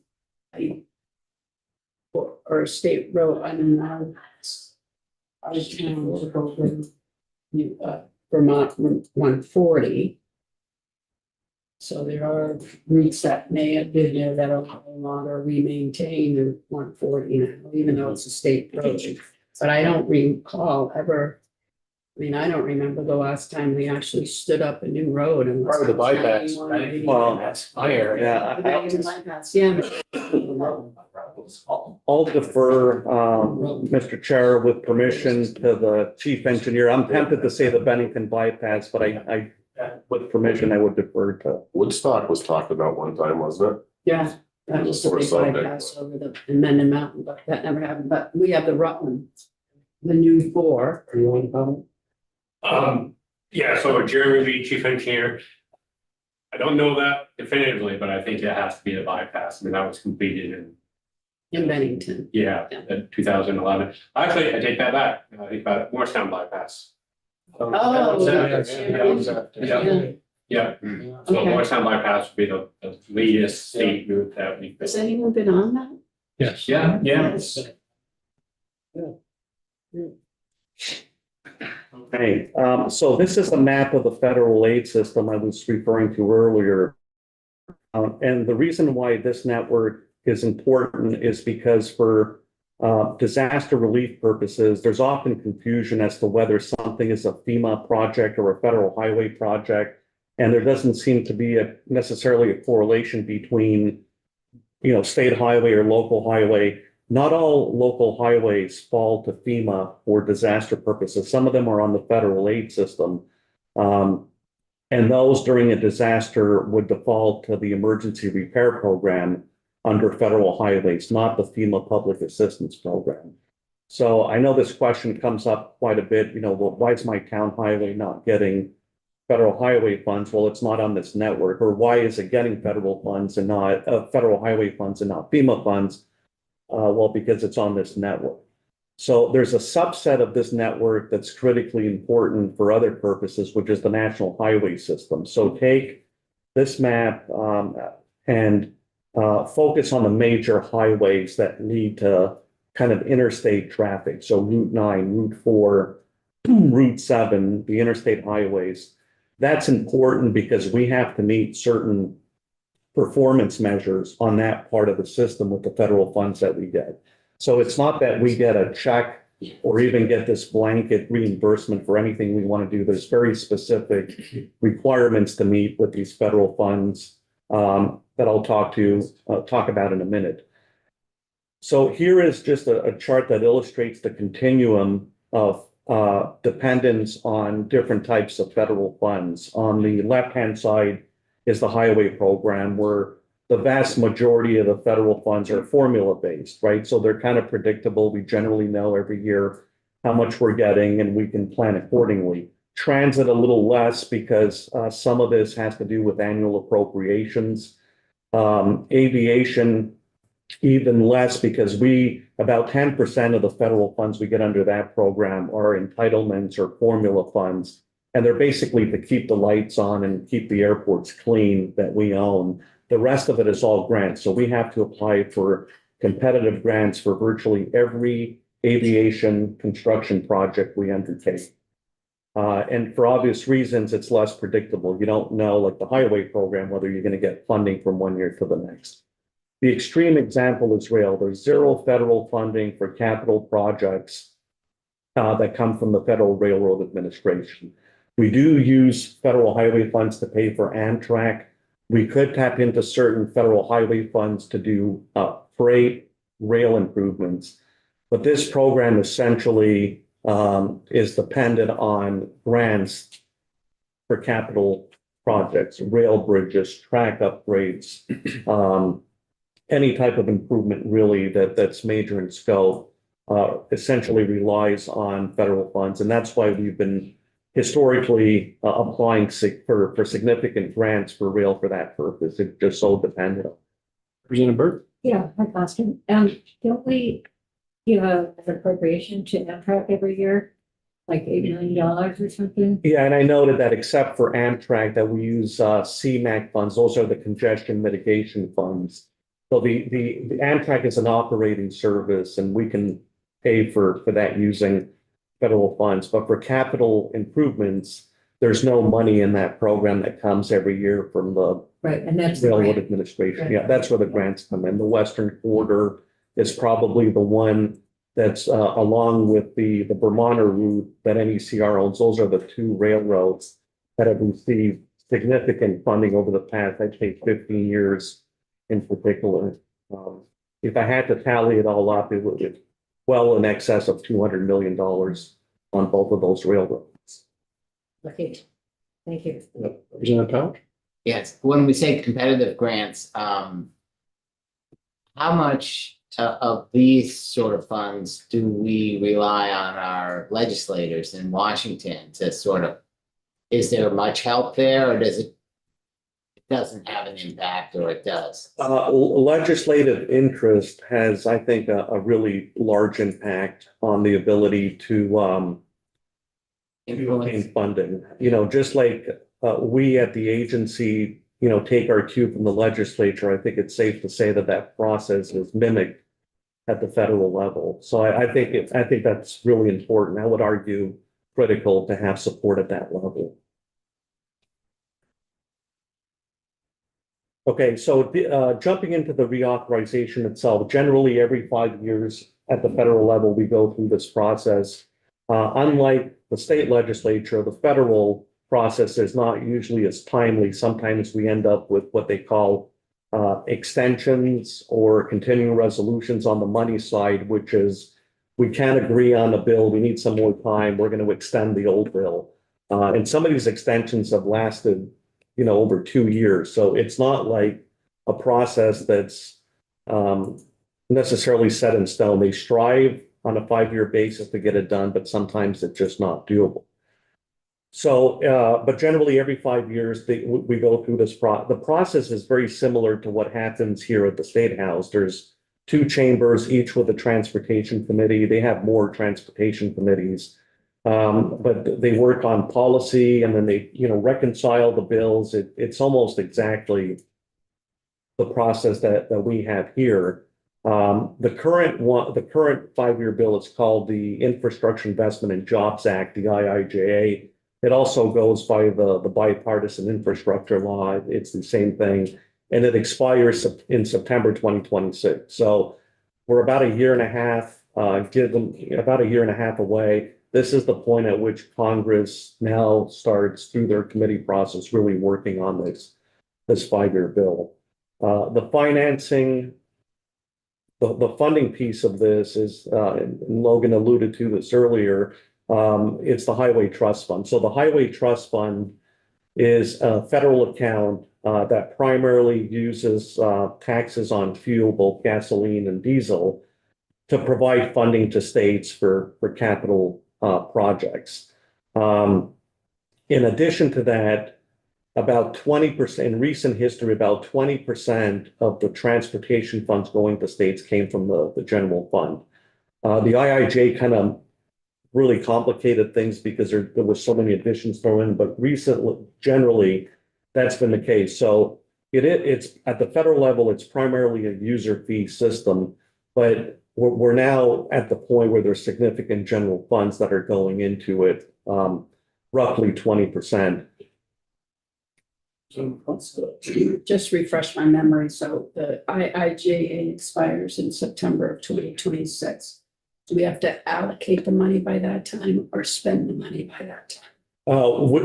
Speaker 9: or a state road, I mean, our town took over Vermont 140. So there are routes that may have been there that are no longer re-maintained in 140 now, even though it's a state road. But I don't recall ever, I don't remember the last time we actually stood up a new road and.
Speaker 8: Part of the bypass, right?
Speaker 10: Well,
Speaker 8: That's my area.
Speaker 10: I'll defer, Mr. Chair, with permission to the chief engineer. I'm tempted to say the Bennington bypass, but I, with permission, I would defer to.
Speaker 5: Woodstock was talked about one time, wasn't it?
Speaker 9: Yeah, that was the big bypass over the Mendon Mountain, but that never happened. But we have the Rutland, the new 4.
Speaker 1: Are you on the comment?
Speaker 12: Yeah, so Jeremy Reed, chief engineer. I don't know that definitively, but I think it has to be the bypass. That was completed
Speaker 9: In Bennington.
Speaker 12: in 2011. Actually, I take that back. I think about Morristown bypass.
Speaker 9: Oh.
Speaker 12: Yeah. So
Speaker 9: Okay.
Speaker 12: Morristown bypass would be the latest state route that we.
Speaker 9: Has anyone been on that?
Speaker 12: Yes. Yeah.
Speaker 9: Yes.
Speaker 10: Okay, so this is a map of the federal aid system I was referring to earlier. And the reason why this network is important is because for disaster relief purposes, there's often confusion as to whether something is a FEMA project or a federal highway project. And there doesn't seem to be necessarily a correlation between, state highway or local highway. Not all local highways fall to FEMA for disaster purposes. Some of them are on the federal aid system. And those during a disaster would default to the emergency repair program under federal highways, not the FEMA public assistance program. So I know this question comes up quite a bit, well, why is my town highway not getting federal highway funds? Well, it's not on this network. Or why is it getting federal funds and not federal highway funds and not FEMA funds? Well, because it's on this network. So there's a subset of this network that's critically important for other purposes, which is the national highway system. So take this map and focus on the major highways that lead to kind of interstate traffic. So Route 9, Route 4, Route 7, the interstate highways. That's important because we have to meet certain performance measures on that part of the system with the federal funds that we get. So it's not that we get a check or even get this blanket reimbursement for anything we want to do. There's very specific requirements to meet with these federal funds that I'll talk about in a minute. So here is just a chart that illustrates the continuum of dependence on different types of federal funds. On the left-hand side is the highway program, where the vast majority of the federal funds are formula-based, right? So they're kind of predictable. We generally know every year how much we're getting, and we can plan accordingly. Transit a little less because some of this has to do with annual appropriations. Aviation, even less because about 10% of the federal funds we get under that program are entitlements or formula funds. And they're basically to keep the lights on and keep the airports clean that we own. The rest of it is all grants. So we have to apply for competitive grants for virtually every aviation construction project we undertake. And for obvious reasons, it's less predictable. You don't know, like the highway program, whether you're going to get funding from one year to the next. The extreme example is rail. There's zero federal funding for capital projects that come from the Federal Railroad Administration. We do use federal highway funds to pay for Amtrak. We could tap into certain federal highway funds to do freight rail improvements. But this program essentially is dependent on grants for capital projects, rail bridges, track upgrades, any type of improvement really that's major in scope, essentially relies on federal funds. And that's why we've been historically applying for significant grants for rail for that purpose. It's just so dependent.
Speaker 1: Representative Burt?
Speaker 6: Yeah, hi, Austin. Don't we give an appropriation to Amtrak every year? Like $8 million or something?
Speaker 10: Yeah, and I noted that except for Amtrak, that we use CMAQ funds. Those are the congestion mitigation funds. So the Amtrak is an operating service, and we can pay for that using federal funds. But for capital improvements, there's no money in that program that comes every year from the
Speaker 6: Right, and that's the
Speaker 10: Railroad
Speaker 6: grant.
Speaker 10: Administration.
Speaker 6: Right.
Speaker 10: Yeah, that's where the grants come in. The Western Corridor is probably the one that's along with the Vermonter route that NECR owns. Those are the two railroads that have received significant funding over the past, I'd say 15 years in particular. If I had to tally it all up, it would well in excess of $200 million on both of those railroads.
Speaker 6: Okay, thank you.
Speaker 1: Representative Powell?
Speaker 3: Yes, when we say competitive grants, how much of these sort of funds do we rely on our legislators in Washington to sort of, is there much help there, or does it doesn't have an impact, or it does?
Speaker 10: Legislative interest has, I think, a really large impact on the ability to obtain funding. Just like we at the agency, take our cue from the legislature, I think it's safe to say that process is mimicked at the federal level. So I think that's really important. I would argue critical to have support at that level. Okay, so jumping into the reauthorization itself, generally every 5 years at the federal level, we go through this process. Unlike the state legislature, the federal process is not usually as timely. Sometimes we end up with what they call extensions or continuing resolutions on the money side, which is we can't agree on a bill, we need some more time, we're going to extend the old bill. And some of these extensions have lasted over 2 years. So it's not like a process that's necessarily set in stone. They strive on a 5-year basis to get it done, but sometimes it's just not doable. So, but generally every 5 years, we go through this the process is very similar to what happens here at the State House. There's two chambers, each with a transportation committee. They have more transportation committees. But they work on policy and then they, reconcile the bills. It's almost exactly the process that we have here. The current 5-year bill is called the Infrastructure Investment and Jobs Act, the IIJA. It also goes by the bipartisan infrastructure law. It's the same thing. And it expires in September 2026. So we're about a year and a half, about a year and a half away. This is the point at which Congress now starts through their committee process, really working on this 5-year bill. The financing, the funding piece of this is, and Logan alluded to this earlier, it's the Highway Trust Fund. So the Highway Trust Fund is a federal account that primarily uses taxes on fuel, both gasoline and diesel, to provide funding to states for capital projects. In addition to that, about 20%, in recent history, about 20% of the transportation funds going to states came from the general fund. The IIJ kind of really complicated things because there was so many additions thrown in, but recently, generally, that's been the case. So it's at the federal level, it's primarily a user fee system, but we're now at the point where there's significant general funds that are going into it, roughly 20%.
Speaker 9: So just refresh my memory. So the IIJA expires in September of 2026. Do we have to allocate the money by that time or spend the money by that time?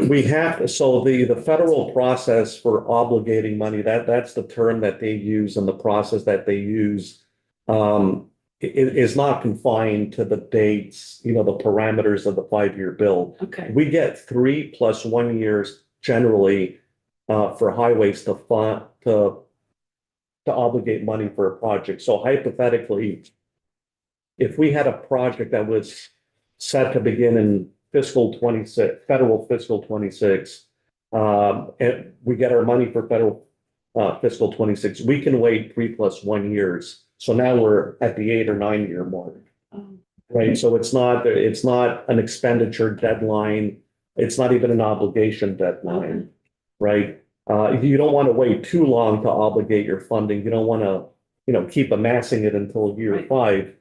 Speaker 10: We have, so the federal process for obligating money, that's the term that they use, and the process that they use it is not confined to the dates, the parameters of the 5-year bill.
Speaker 9: Okay.
Speaker 10: We get 3 + 1 years generally for highways to fund, to obligate money for a project. So hypothetically, if we had a project that was set to begin in fiscal 26, federal fiscal 26, and we get our money for federal fiscal 26, we can wait 3 + 1 years. So now we're at the 8 or 9 year mark, right? So it's not an expenditure deadline. It's not even an obligation deadline, right? You don't want to wait too long to obligate your funding. You don't want to, keep amassing it until year 5.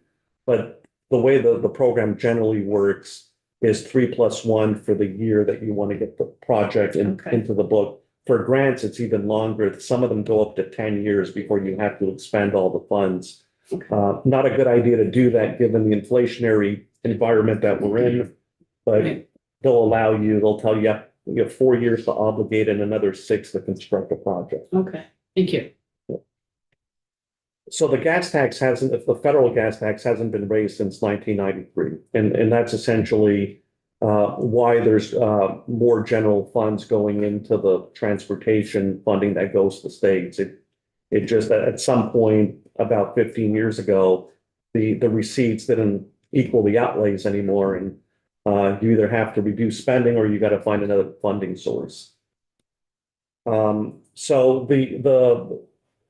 Speaker 10: But the way the program generally works is 3 + 1 for the year that you want to get the project into the book. For grants, it's even longer. Some of them go up to 10 years before you have to expend all the funds. Not a good idea to do that given the inflationary environment that we're in, but they'll tell you you have 4 years to obligate and another 6 to construct a project.
Speaker 9: Okay, thank you.
Speaker 10: So the federal gas tax hasn't been raised since 1993. And that's essentially why there's more general funds going into the transportation funding that goes to states. It just, at some point about 15 years ago, the receipts didn't equal the outlays anymore. And you either have to reduce spending or you got to find another funding source. So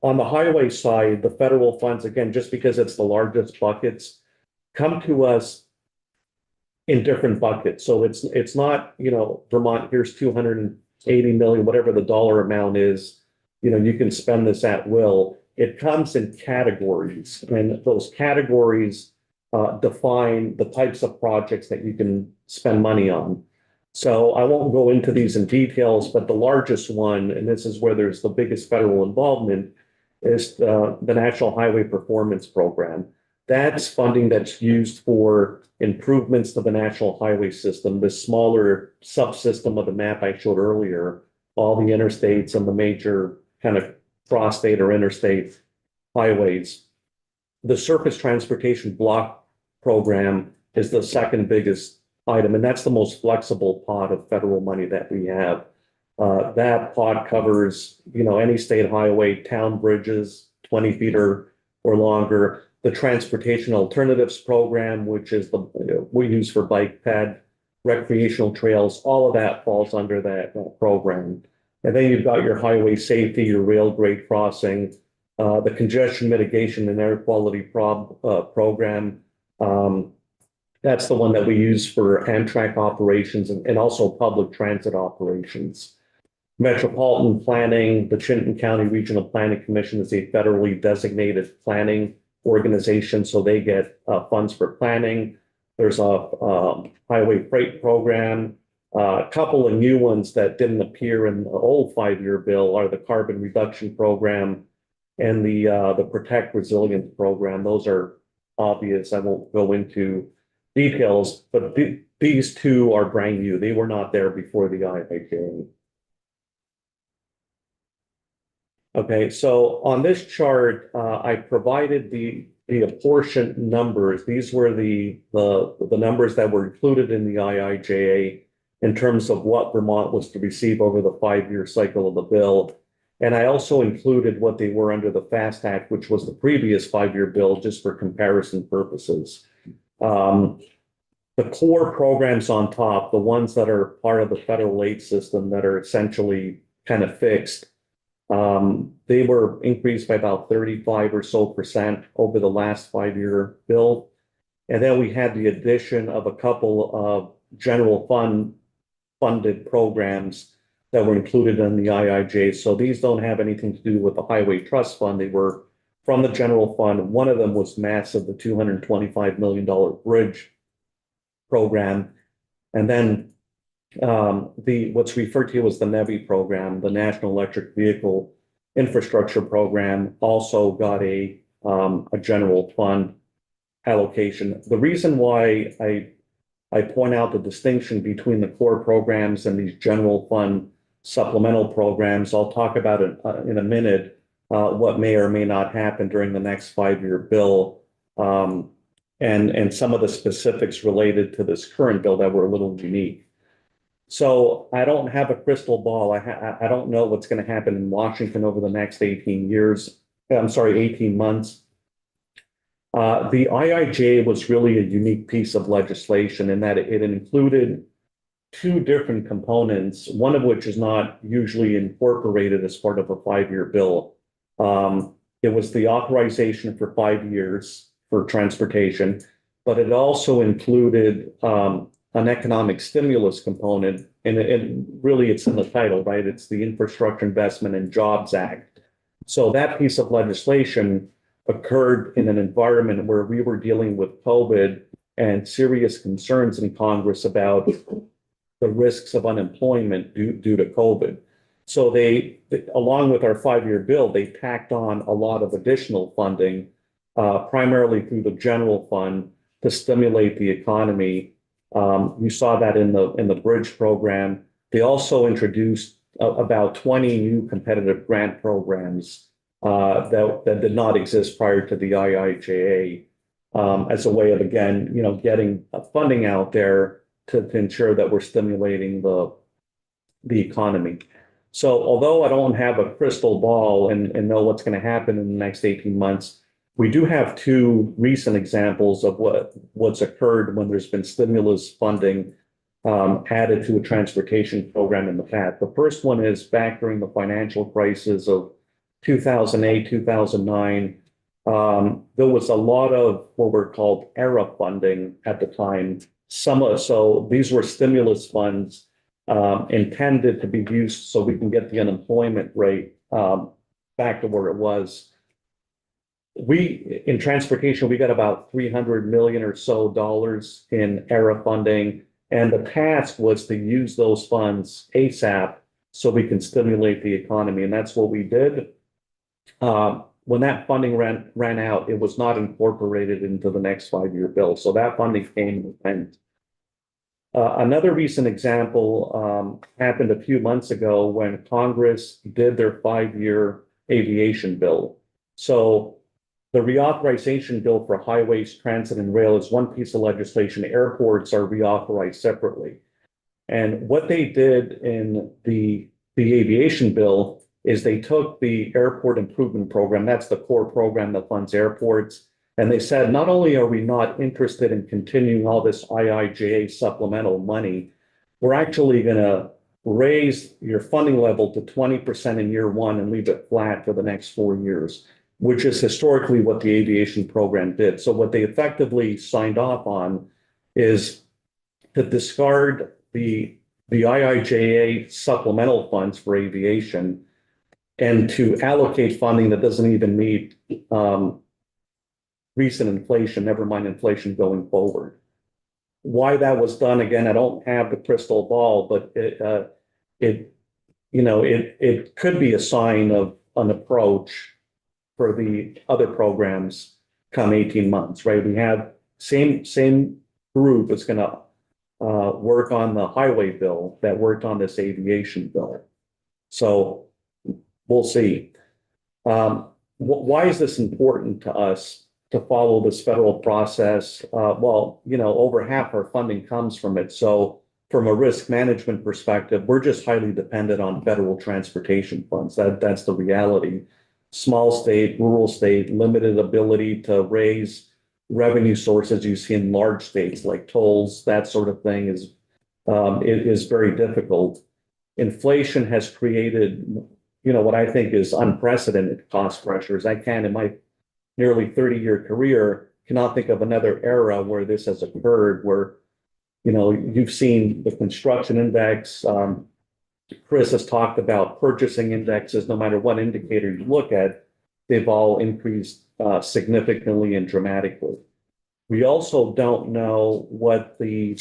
Speaker 10: on the highway side, the federal funds, again, just because it's the largest buckets, come to us in different buckets. So it's not, Vermont, here's 280 million, whatever the dollar amount is, you can spend this at will. It comes in categories, and those categories define the types of projects that you can spend money on. So I won't go into these in details, but the largest one, and this is where there's the biggest federal involvement, is the National Highway Performance Program. That's funding that's used for improvements to the national highway system, the smaller subsystem of the map I showed earlier, all the interstates and the major kind of cross-state or interstate highways. The Surface Transportation Block Program is the second biggest item, and that's the most flexible pot of federal money that we have. That pot covers, any state highway, town bridges, 20 feet or longer. The Transportation Alternatives Program, which is we use for bike ped, recreational trails, all of that falls under that program. And then you've got your highway safety, your rail grade crossing, the congestion mitigation and air quality program. That's the one that we use for Amtrak operations and also public transit operations. Metropolitan planning, the Chittenden County Regional Planning Commission is a federally designated planning organization, so they get funds for planning. There's a highway freight program. A couple of new ones that didn't appear in the old 5-year bill are the carbon reduction program and the Protect Resilience program. Those are obvious. I won't go into details, but these two are brand new. They were not there before the IIJA. Okay, so on this chart, I provided the apportioned numbers. These were the numbers that were included in the IIJA in terms of what Vermont was to receive over the 5-year cycle of the bill. And I also included what they were under the FAST Act, which was the previous 5-year bill, just for comparison purposes. The core programs on top, the ones that are part of the federal aid system that are essentially kind of fixed, they were increased by about 35% or so over the last 5-year bill. And then we had the addition of a couple of general funded programs that were included in the IIJ. So these don't have anything to do with the Highway Trust Fund. They were from the general fund. One of them was massive, the $225 million bridge program. And then what's referred to as the NEVI program, the National Electric Vehicle Infrastructure Program, also got a general fund allocation. The reason why I point out the distinction between the core programs and these general fund supplemental programs, I'll talk about it in a minute, what may or may not happen during the next 5-year bill, and some of the specifics related to this current bill that were a little unique. So I don't have a crystal ball. I don't know what's going to happen in Washington over the next 18 months. The IIJA was really a unique piece of legislation in that it included 2 different components, one of which is not usually incorporated as part of a 5-year bill. It was the authorization for 5 years for transportation, but it also included an economic stimulus component, and really it's in the title, right? It's the Infrastructure Investment and Jobs Act. So that piece of legislation occurred in an environment where we were dealing with COVID and serious concerns in Congress about the risks of unemployment due to COVID. So they, along with our 5-year bill, they tacked on a lot of additional funding, primarily through the general fund to stimulate the economy. You saw that in the bridge program. They also introduced about 20 new competitive grant programs that did not exist prior to the IIJA, as a way of, again, getting funding out there to ensure that we're stimulating the economy. So although I don't have a crystal ball and know what's going to happen in the next 18 months, we do have 2 recent examples of what's occurred when there's been stimulus funding added to a transportation program in the past. The first one is back during the financial crisis of 2008, 2009. There was a lot of what were called ERA funding at the time. So these were stimulus funds intended to be used so we can get the unemployment rate back to where it was. In transportation, we got about $300 million or so in ERA funding, and the task was to use those funds ASAP so we can stimulate the economy, and that's what we did. When that funding ran out, it was not incorporated into the next 5-year bill, so that funding came and went. Another recent example happened a few months ago when Congress did their 5-year aviation bill. So the reauthorization bill for highways, transit, and rail is one piece of legislation. Airports are reauthorized separately. And what they did in the aviation bill is they took the airport improvement program, that's the core program that funds airports, and they said, not only are we not interested in continuing all this IIJA supplemental money, we're actually going to raise your funding level to 20% in year 1 and leave it flat for the next 4 years. which is historically what the aviation program did. So what they effectively signed off on is to discard the IIJA supplemental funds for aviation and to allocate funding that doesn't even meet recent inflation, never mind inflation going forward. Why that was done, again, I don't have the crystal ball, but it could be a sign of an approach for the other programs come 18 months, right? We have same group is going to work on the highway bill that worked on this aviation bill. So we'll see. Why is this important to us to follow this federal process? Well, over half our funding comes from it. So from a risk management perspective, we're just highly dependent on federal transportation funds. That's the reality. Small state, rural state, limited ability to raise revenue sources you see in large states like tolls, that sort of thing is very difficult. Inflation has created, what I think is unprecedented cost pressures. I can, in my nearly 30-year career, cannot think of another era where this has occurred, where, you've seen the construction index. Chris has talked about purchasing indexes. No matter what indicator you look at, they've all increased significantly and dramatically. We also don't know what the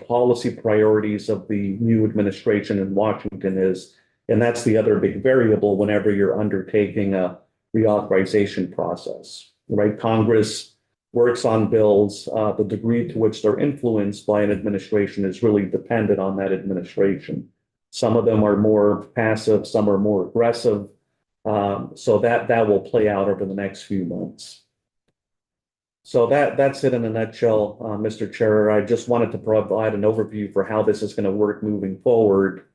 Speaker 10: policy priorities of the new administration in Washington is, and that's the other big variable whenever you're undertaking a reauthorization process, right? Congress works on bills. The degree to which they're influenced by an administration is really dependent on that administration. Some of them are more passive, some are more aggressive. So that will play out over the next few months. So that's it in a nutshell, Mr. Chair. I just wanted to provide an overview for how this is going to work moving forward.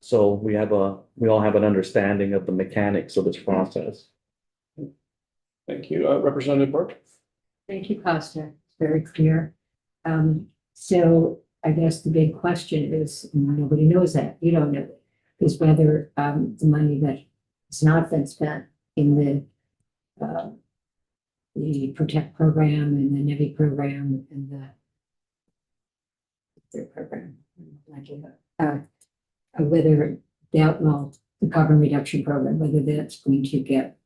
Speaker 10: So we all have an understanding of the mechanics of this process.
Speaker 1: Thank you. Representative Burke?
Speaker 6: Thank you, Costa. It's very clear. So I guess the big question is, nobody knows that. You don't know it, is whether the money that has not been spent in the Protect program and the NEVI program and the third program, whether the carbon reduction program, whether that's going to get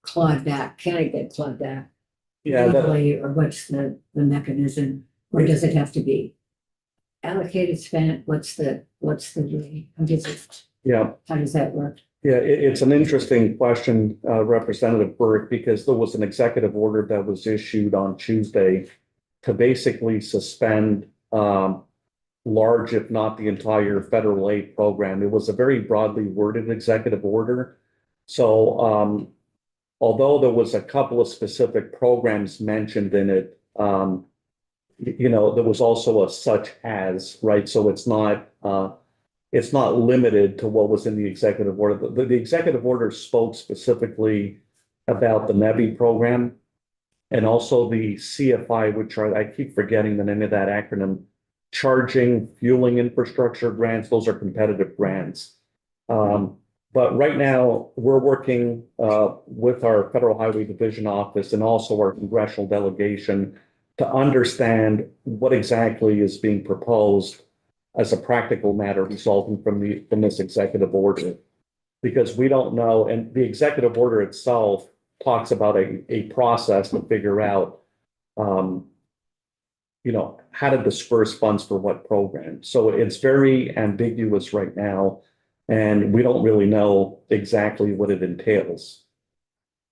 Speaker 6: clawed back. Can it get clawed back?
Speaker 10: Yeah,
Speaker 6: legally, or what's the mechanism, or does it have to be allocated, spent? What's the way? How does that work?
Speaker 10: Yeah, it's an interesting question, Representative Burke, because there was an executive order that was issued on Tuesday to basically suspend large, if not the entire federal aid program. It was a very broadly worded executive order. So although there was a couple of specific programs mentioned in it, there was also a such as, right? So it's not limited to what was in the executive order. The executive order spoke specifically about the NEVI program and also the CFI, which I keep forgetting the name of that acronym, Charging Fueling Infrastructure Grants. Those are competitive grants. But right now, we're working with our Federal Highway Division office and also our congressional delegation to understand what exactly is being proposed as a practical matter resulting from this executive order. Because we don't know, and the executive order itself talks about a process to figure out, how to disperse funds for what program. So it's very ambiguous right now. And we don't really know exactly what it entails.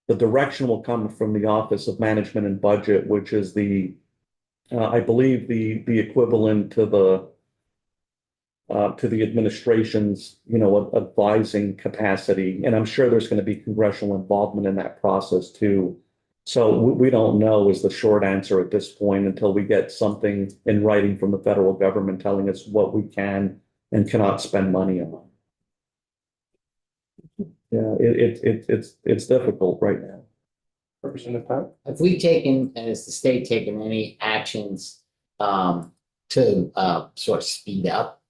Speaker 10: The direction will come from the Office of Management and Budget, which is I believe the equivalent to the administration's, advising capacity. And I'm sure there's going to be congressional involvement in that process too. So we don't know is the short answer at this point until we get something in writing from the federal government telling us what we can and cannot spend money on. Yeah, it's difficult right now.
Speaker 1: Representative Pat?
Speaker 3: Have we taken, has the state taken any actions to sort of speed up,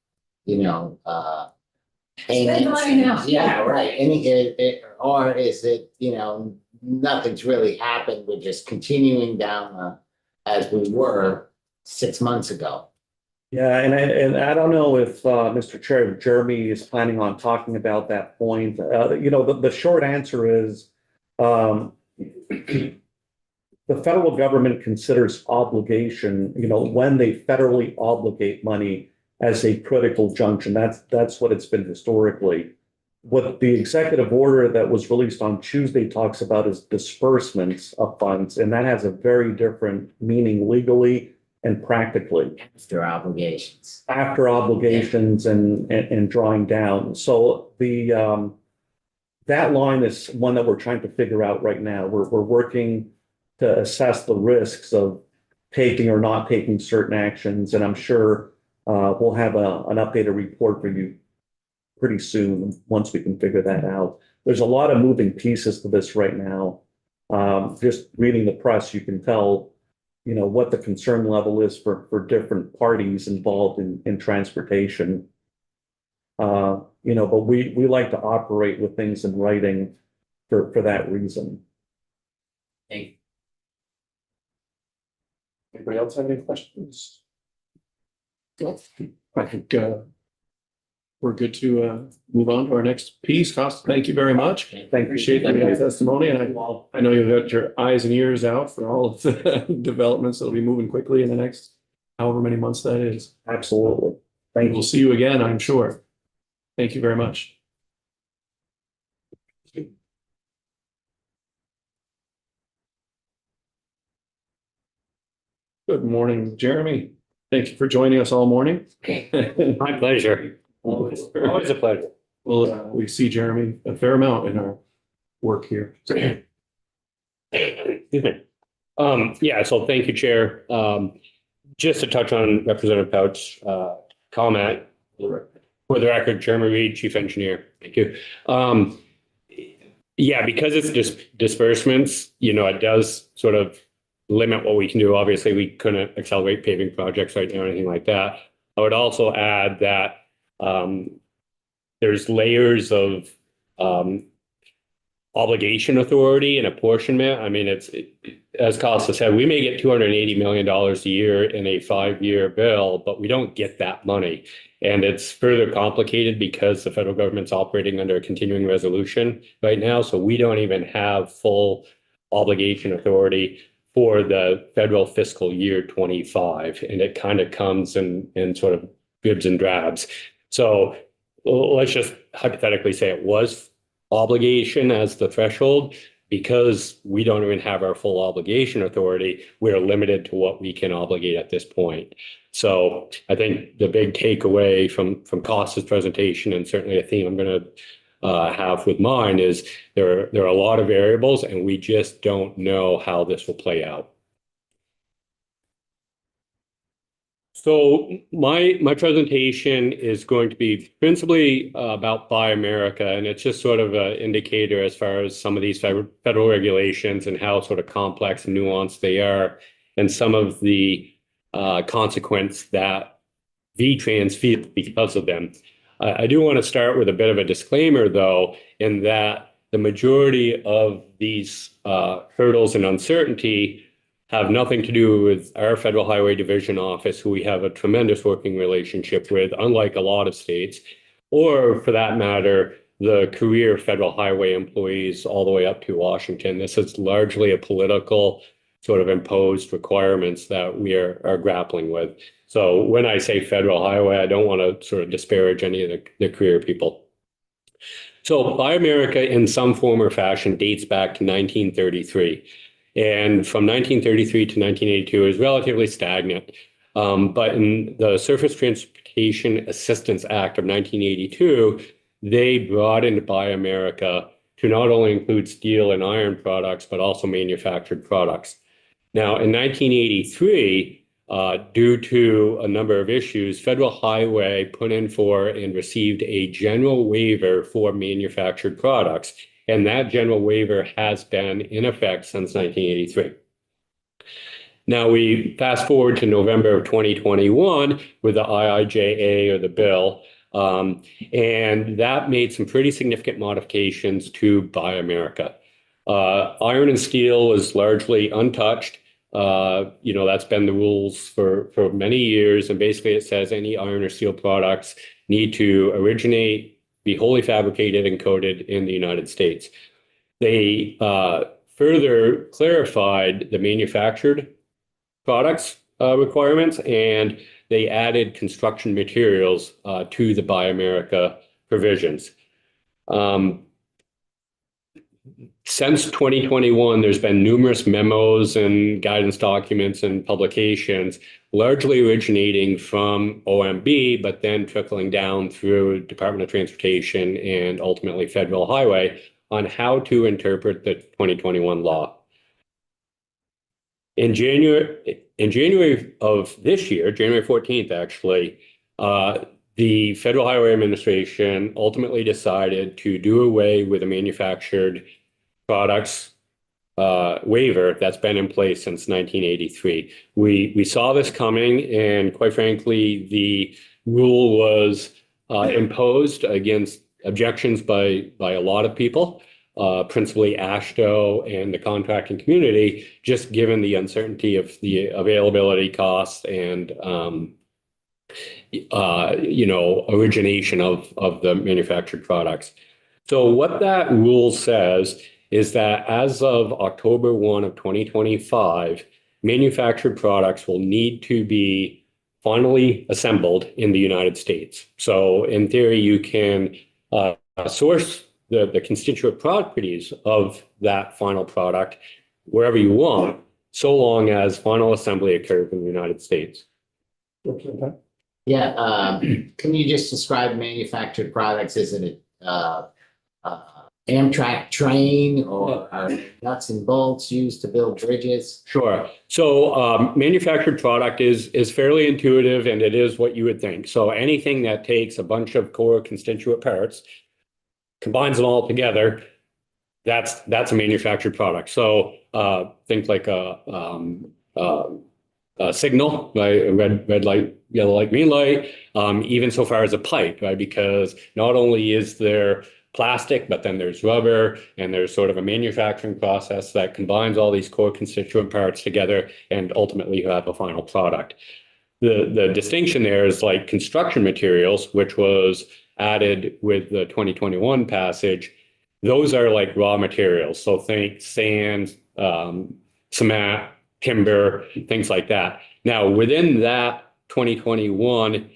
Speaker 6: Spend money now.
Speaker 3: Yeah, right. Or is it, nothing's really happened. We're just continuing down as we were 6 months ago.
Speaker 10: Yeah, and I don't know if, Mr. Chair, if Jeremy is planning on talking about that point. The short answer is, the federal government considers obligation, when they federally obligate money as a critical junction. That's what it's been historically. What the executive order that was released on Tuesday talks about is disbursements of funds, and that has a very different meaning legally and practically.
Speaker 3: After obligations.
Speaker 10: After obligations and drawing down. So that line is one that we're trying to figure out right now. We're working to assess the risks of taking or not taking certain actions, and I'm sure we'll have an updated report for you pretty soon once we can figure that out. There's a lot of moving pieces to this right now. Just reading the press, you can tell what the concern level is for different parties involved in transportation. But we like to operate with things in writing for that reason.
Speaker 1: Anybody else have any questions? I think we're good to move on to our next piece. Costa, thank you very much. Appreciate the testimony, and I know you've got your eyes and ears out for all of the developments that'll be moving quickly in the next however many months that is.
Speaker 10: Absolutely. Thank you.
Speaker 1: We'll see you again, I'm sure. Thank you very much. Good morning, Jeremy. Thank you for joining us all morning.
Speaker 12: My pleasure. Always a pleasure.
Speaker 1: Well, we see Jeremy a fair amount in our work here.
Speaker 12: Excuse me. Yeah, so thank you, Chair. Just to touch on Representative Pouch's comment. For the record, Jeremy Reed, Chief Engineer. Thank you. Yeah, because it's disbursements, it does sort of limit what we can do. Obviously, we couldn't accelerate paving projects right now or anything like that. I would also add that there's layers of obligation authority and apportionment. I mean, as Costa said, we may get $280 million a year in a 5-year bill, but we don't get that money. And it's further complicated because the federal government's operating under a continuing resolution right now. So we don't even have full obligation authority for the federal fiscal year 25. And it kind of comes in sort of dribs and drabs. So let's just hypothetically say it was obligation as the threshold. Because we don't even have our full obligation authority, we're limited to what we can obligate at this point. So I think the big takeaway from Costa's presentation, and certainly a theme I'm going to have with mine, is there are a lot of variables and we just don't know how this will play out. So my presentation is going to be principally about Buy America, and it's just sort of an indicator as far as some of these federal regulations and how sort of complex and nuanced they are, and some of the consequence that VTrans feel because of them. I do want to start with a bit of a disclaimer, though, in that the majority of these hurdles and uncertainty have nothing to do with our Federal Highway Division office, who we have a tremendous working relationship with, unlike a lot of states, or for that matter, the career federal highway employees all the way up to Washington. This is largely a political sort of imposed requirements that we are grappling with. So when I say federal highway, I don't want to sort of disparage any of the career people. So Buy America in some form or fashion dates back to 1933. And from 1933 to 1982 is relatively stagnant. But in the Surface Transportation Assistance Act of 1982, they broadened Buy America to not only include steel and iron products, but also manufactured products. Now, in 1983, due to a number of issues, Federal Highway put in for and received a general waiver for manufactured products. And that general waiver has been in effect since 1983. Now we fast forward to November of 2021 with the IIJA, or the bill, And that made some pretty significant modifications to Buy America. Iron and steel was largely untouched. That's been the rules for many years. And basically it says any iron or steel products need to originate, be wholly fabricated and coated in the United States. They further clarified the manufactured products requirements, and they added construction materials to the Buy America provisions. Since 2021, there's been numerous memos and guidance documents and publications, largely originating from OMB, but then trickling down through Department of Transportation and ultimately Federal Highway on how to interpret the 2021 law. In January of this year, January 14th, actually, the Federal Highway Administration ultimately decided to do away with a manufactured products waiver that's been in place since 1983. We saw this coming, and quite frankly, the rule was imposed against objections by a lot of people, principally AASHTO and the contracting community, just given the uncertainty of the availability costs and origination of the manufactured products. So what that rule says is that as of October 1 of 2025, manufactured products will need to be finally assembled in the United States. So in theory, you can source the constituent properties of that final product wherever you want, so long as final assembly occurs in the United States.
Speaker 3: Yeah, can you just describe manufactured products? Is it Amtrak train or are nuts and bolts used to build bridges?
Speaker 12: Sure. So manufactured product is fairly intuitive, and it is what you would think. So anything that takes a bunch of core constituent parts, combines them all together, that's a manufactured product. So think like a signal, right? A red light, yellow light, green light, even so far as a pipe, right? Because not only is there plastic, but then there's rubber, and there's sort of a manufacturing process that combines all these core constituent parts together, and ultimately you have a final product. The distinction there is like construction materials, which was added with the 2021 passage. Those are like raw materials. So think sand, cement, timber, things like that. Now, within that 2021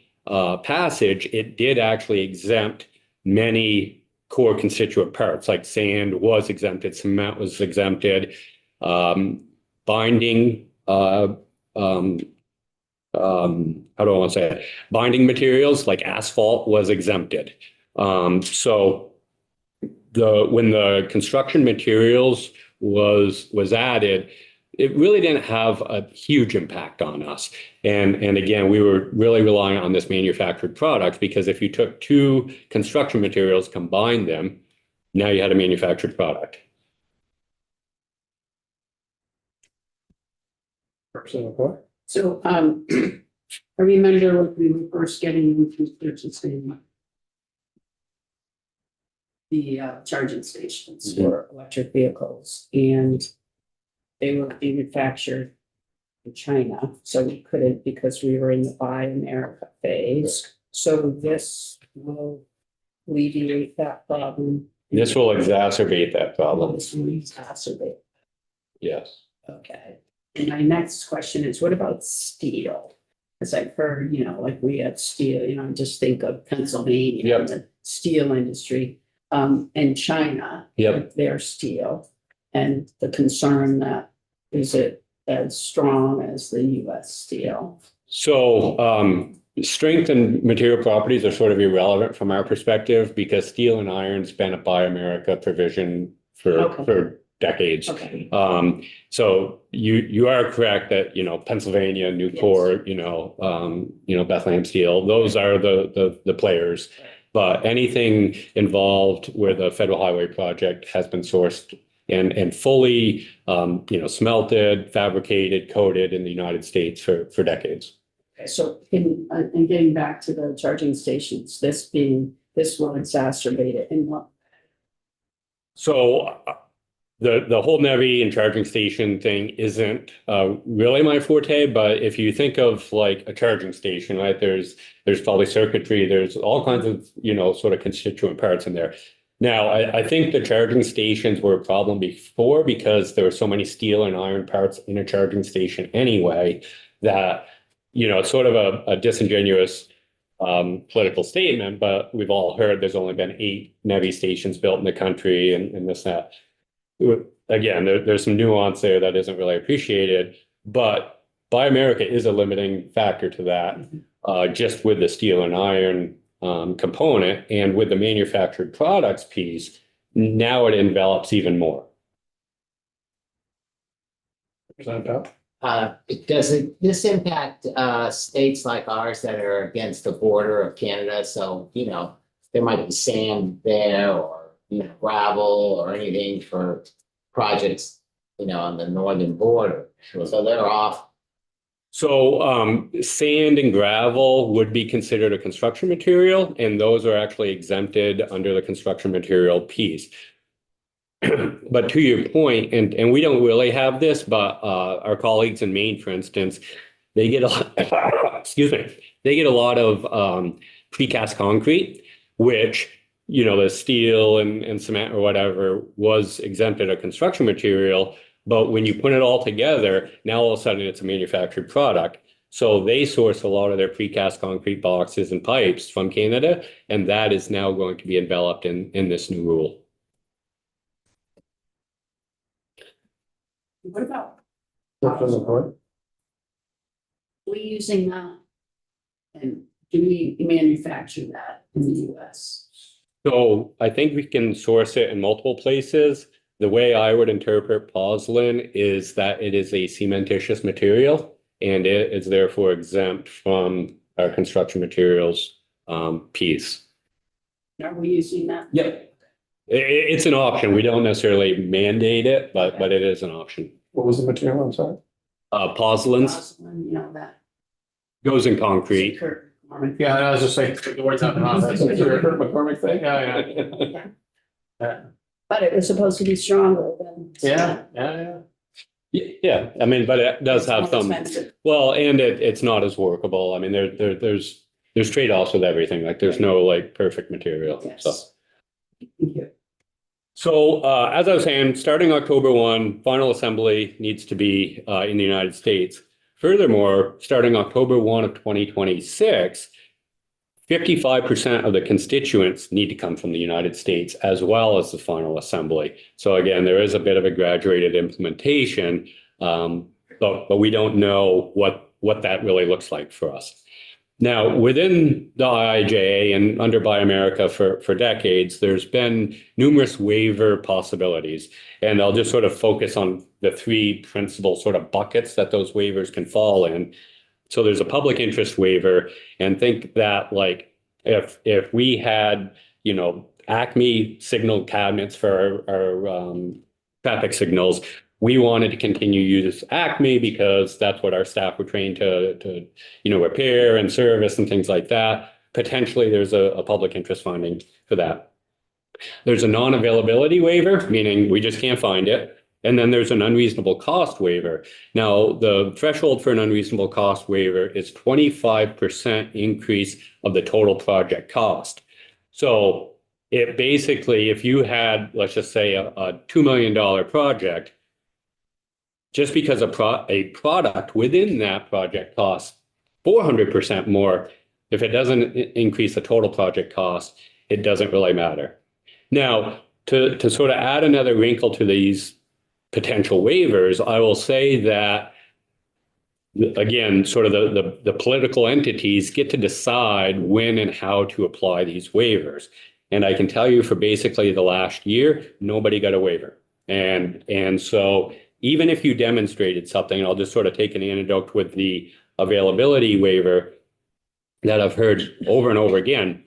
Speaker 12: passage, it did actually exempt many core constituent parts, like sand was exempted, cement was exempted, binding, how do I want to say it? Binding materials like asphalt was exempted. So when the construction materials was added, it really didn't have a huge impact on us. And again, we were really relying on this manufactured product, because if you took two construction materials, combined them, now you had a manufactured product.
Speaker 9: So, I remember when we were first getting into purchasing the charging stations for electric vehicles, and they were manufactured in China, so we couldn't, because we were in the Buy America phase. So this will alleviate that problem.
Speaker 12: This will exacerbate that problem.
Speaker 9: This will exacerbate.
Speaker 12: Yes.
Speaker 9: Okay. And my next question is, what about steel? Because I've heard, like we had steel, just think of Pennsylvania,
Speaker 12: Yep.
Speaker 9: and the steel industry, and China,
Speaker 12: Yep.
Speaker 9: with their steel, and the concern that is it as strong as the US steel?
Speaker 12: So strength and material properties are sort of irrelevant from our perspective, because steel and iron's been a Buy America provision for decades.
Speaker 9: Okay.
Speaker 12: So you are correct that, Pennsylvania, Newport, Bethlehem Steel, those are the players. But anything involved where the Federal Highway project has been sourced and fully, smelted, fabricated, coated in the United States for decades.
Speaker 9: So and getting back to the charging stations, this will exacerbate it in what?
Speaker 12: So the whole NEVI and charging station thing isn't really my forte, but if you think of like a charging station, right, there's probably circuitry, there's all kinds of, sort of constituent parts in there. Now, I think the charging stations were a problem before because there were so many steel and iron parts in a charging station anyway, that, it's sort of a disingenuous political statement, but we've all heard there's only been 8 NEVI stations built in the country and this, that. Again, there's some nuance there that isn't really appreciated, but Buy America is a limiting factor to that, just with the steel and iron component, and with the manufactured products piece, now it envelops even more.
Speaker 3: Does this impact states like ours that are against the border of Canada? So, there might be sand there or, gravel or anything for projects, on the northern border. So they're off.
Speaker 12: So sand and gravel would be considered a construction material, and those are actually exempted under the construction material piece. But to your point, and we don't really have this, but our colleagues in Maine, for instance, they get a lot, excuse me, they get a lot of precast concrete, which, the steel and cement or whatever was exempted a construction material. But when you put it all together, now all of a sudden it's a manufactured product. So they source a lot of their precast concrete boxes and pipes from Canada, and that is now going to be enveloped in this new rule.
Speaker 9: What about
Speaker 8: Support.
Speaker 9: we using that? And do we manufacture that in the US?
Speaker 12: So I think we can source it in multiple places. The way I would interpret pozzolan is that it is a cementitious material, and it is therefore exempt from our construction materials piece.
Speaker 9: Are we using that?
Speaker 12: Yep. It's an option. We don't necessarily mandate it, but it is an option.
Speaker 8: What was the material? I'm sorry.
Speaker 12: Pozzolans
Speaker 9: That.
Speaker 12: goes in concrete.
Speaker 9: Kurt McCormick.
Speaker 8: Yeah, I was just saying, the words out of my mouth. That's a Kurt McCormick thing. Yeah.
Speaker 9: But it was supposed to be stronger than.
Speaker 8: Yeah.
Speaker 12: Yeah, I mean, but it does have
Speaker 9: More
Speaker 12: some,
Speaker 9: expensive.
Speaker 12: well, and it's not as workable. I mean, there's trade-offs with everything. Like there's no like perfect material. So.
Speaker 9: Yes. Thank you.
Speaker 12: So as I was saying, starting October 1, final assembly needs to be in the United States. Furthermore, starting October 1 of 2026, 55% of the constituents need to come from the United States as well as the final assembly. So again, there is a bit of a graduated implementation, but we don't know what that really looks like for us. Now, within the IIJA and under Buy America for decades, there's been numerous waiver possibilities. And I'll just sort of focus on the 3 principal sort of buckets that those waivers can fall in. So there's a public interest waiver, and think that like if we had, Acme signal cabinets for our traffic signals, we wanted to continue to use Acme because that's what our staff were trained to repair and service and things like that. Potentially, there's a public interest funding for that. There's a non-availability waiver, meaning we just can't find it. And then there's an unreasonable cost waiver. Now, the threshold for an unreasonable cost waiver is 25% increase of the total project cost. So it basically, if you had, let's just say a $2 million project, just because a product within that project costs 400% more, if it doesn't increase the total project cost, it doesn't really matter. Now, to sort of add another wrinkle to these potential waivers, I will say that, again, sort of the political entities get to decide when and how to apply these waivers. And I can tell you for basically the last year, nobody got a waiver. And so even if you demonstrated something, and I'll just sort of take an anecdote with the availability waiver that I've heard over and over again.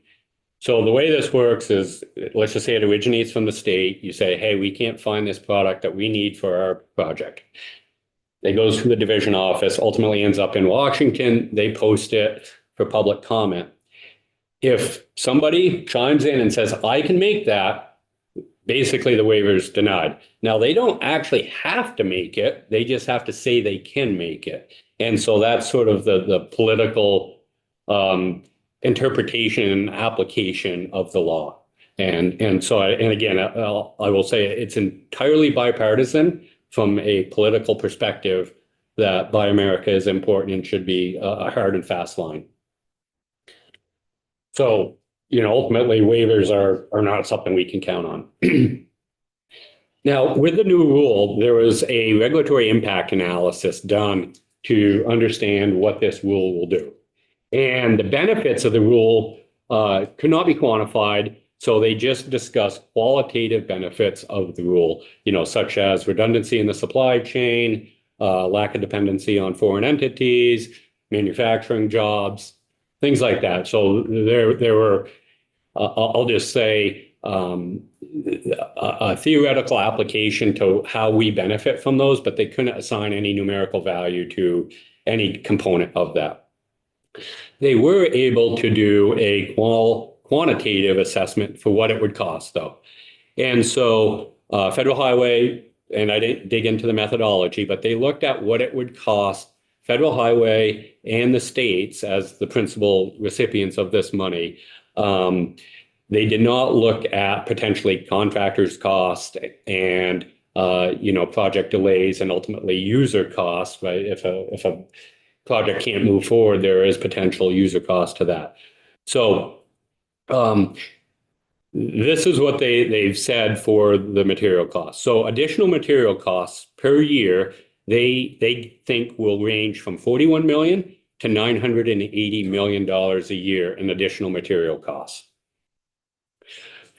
Speaker 12: So the way this works is, let's just say it originates from the state. You say, hey, we can't find this product that we need for our project. It goes through the division office, ultimately ends up in Washington. They post it for public comment. If somebody chimes in and says, I can make that, basically the waiver is denied. Now, they don't actually have to make it. They just have to say they can make it. And so that's sort of the political interpretation and application of the law. And so, and again, I will say it's entirely bipartisan from a political perspective that Buy America is important and should be a hard and fast line. So, ultimately waivers are not something we can count on. Now, with the new rule, there was a regulatory impact analysis done to understand what this rule will do. And the benefits of the rule could not be quantified. So they just discuss qualitative benefits of the rule, such as redundancy in the supply chain, lack of dependency on foreign entities, manufacturing jobs, things like that. So there were, I'll just say, a theoretical application to how we benefit from those, but they couldn't assign any numerical value to any component of that. They were able to do a quantitative assessment for what it would cost, though. And so Federal Highway, and I didn't dig into the methodology, but they looked at what it would cost Federal Highway and the states as the principal recipients of this money. They did not look at potentially contractors' cost and project delays and ultimately user costs. Right? If a project can't move forward, there is potential user cost to that. So this is what they've said for the material costs. So additional material costs per year, they think will range from $41 million to $980 million a year in additional material costs.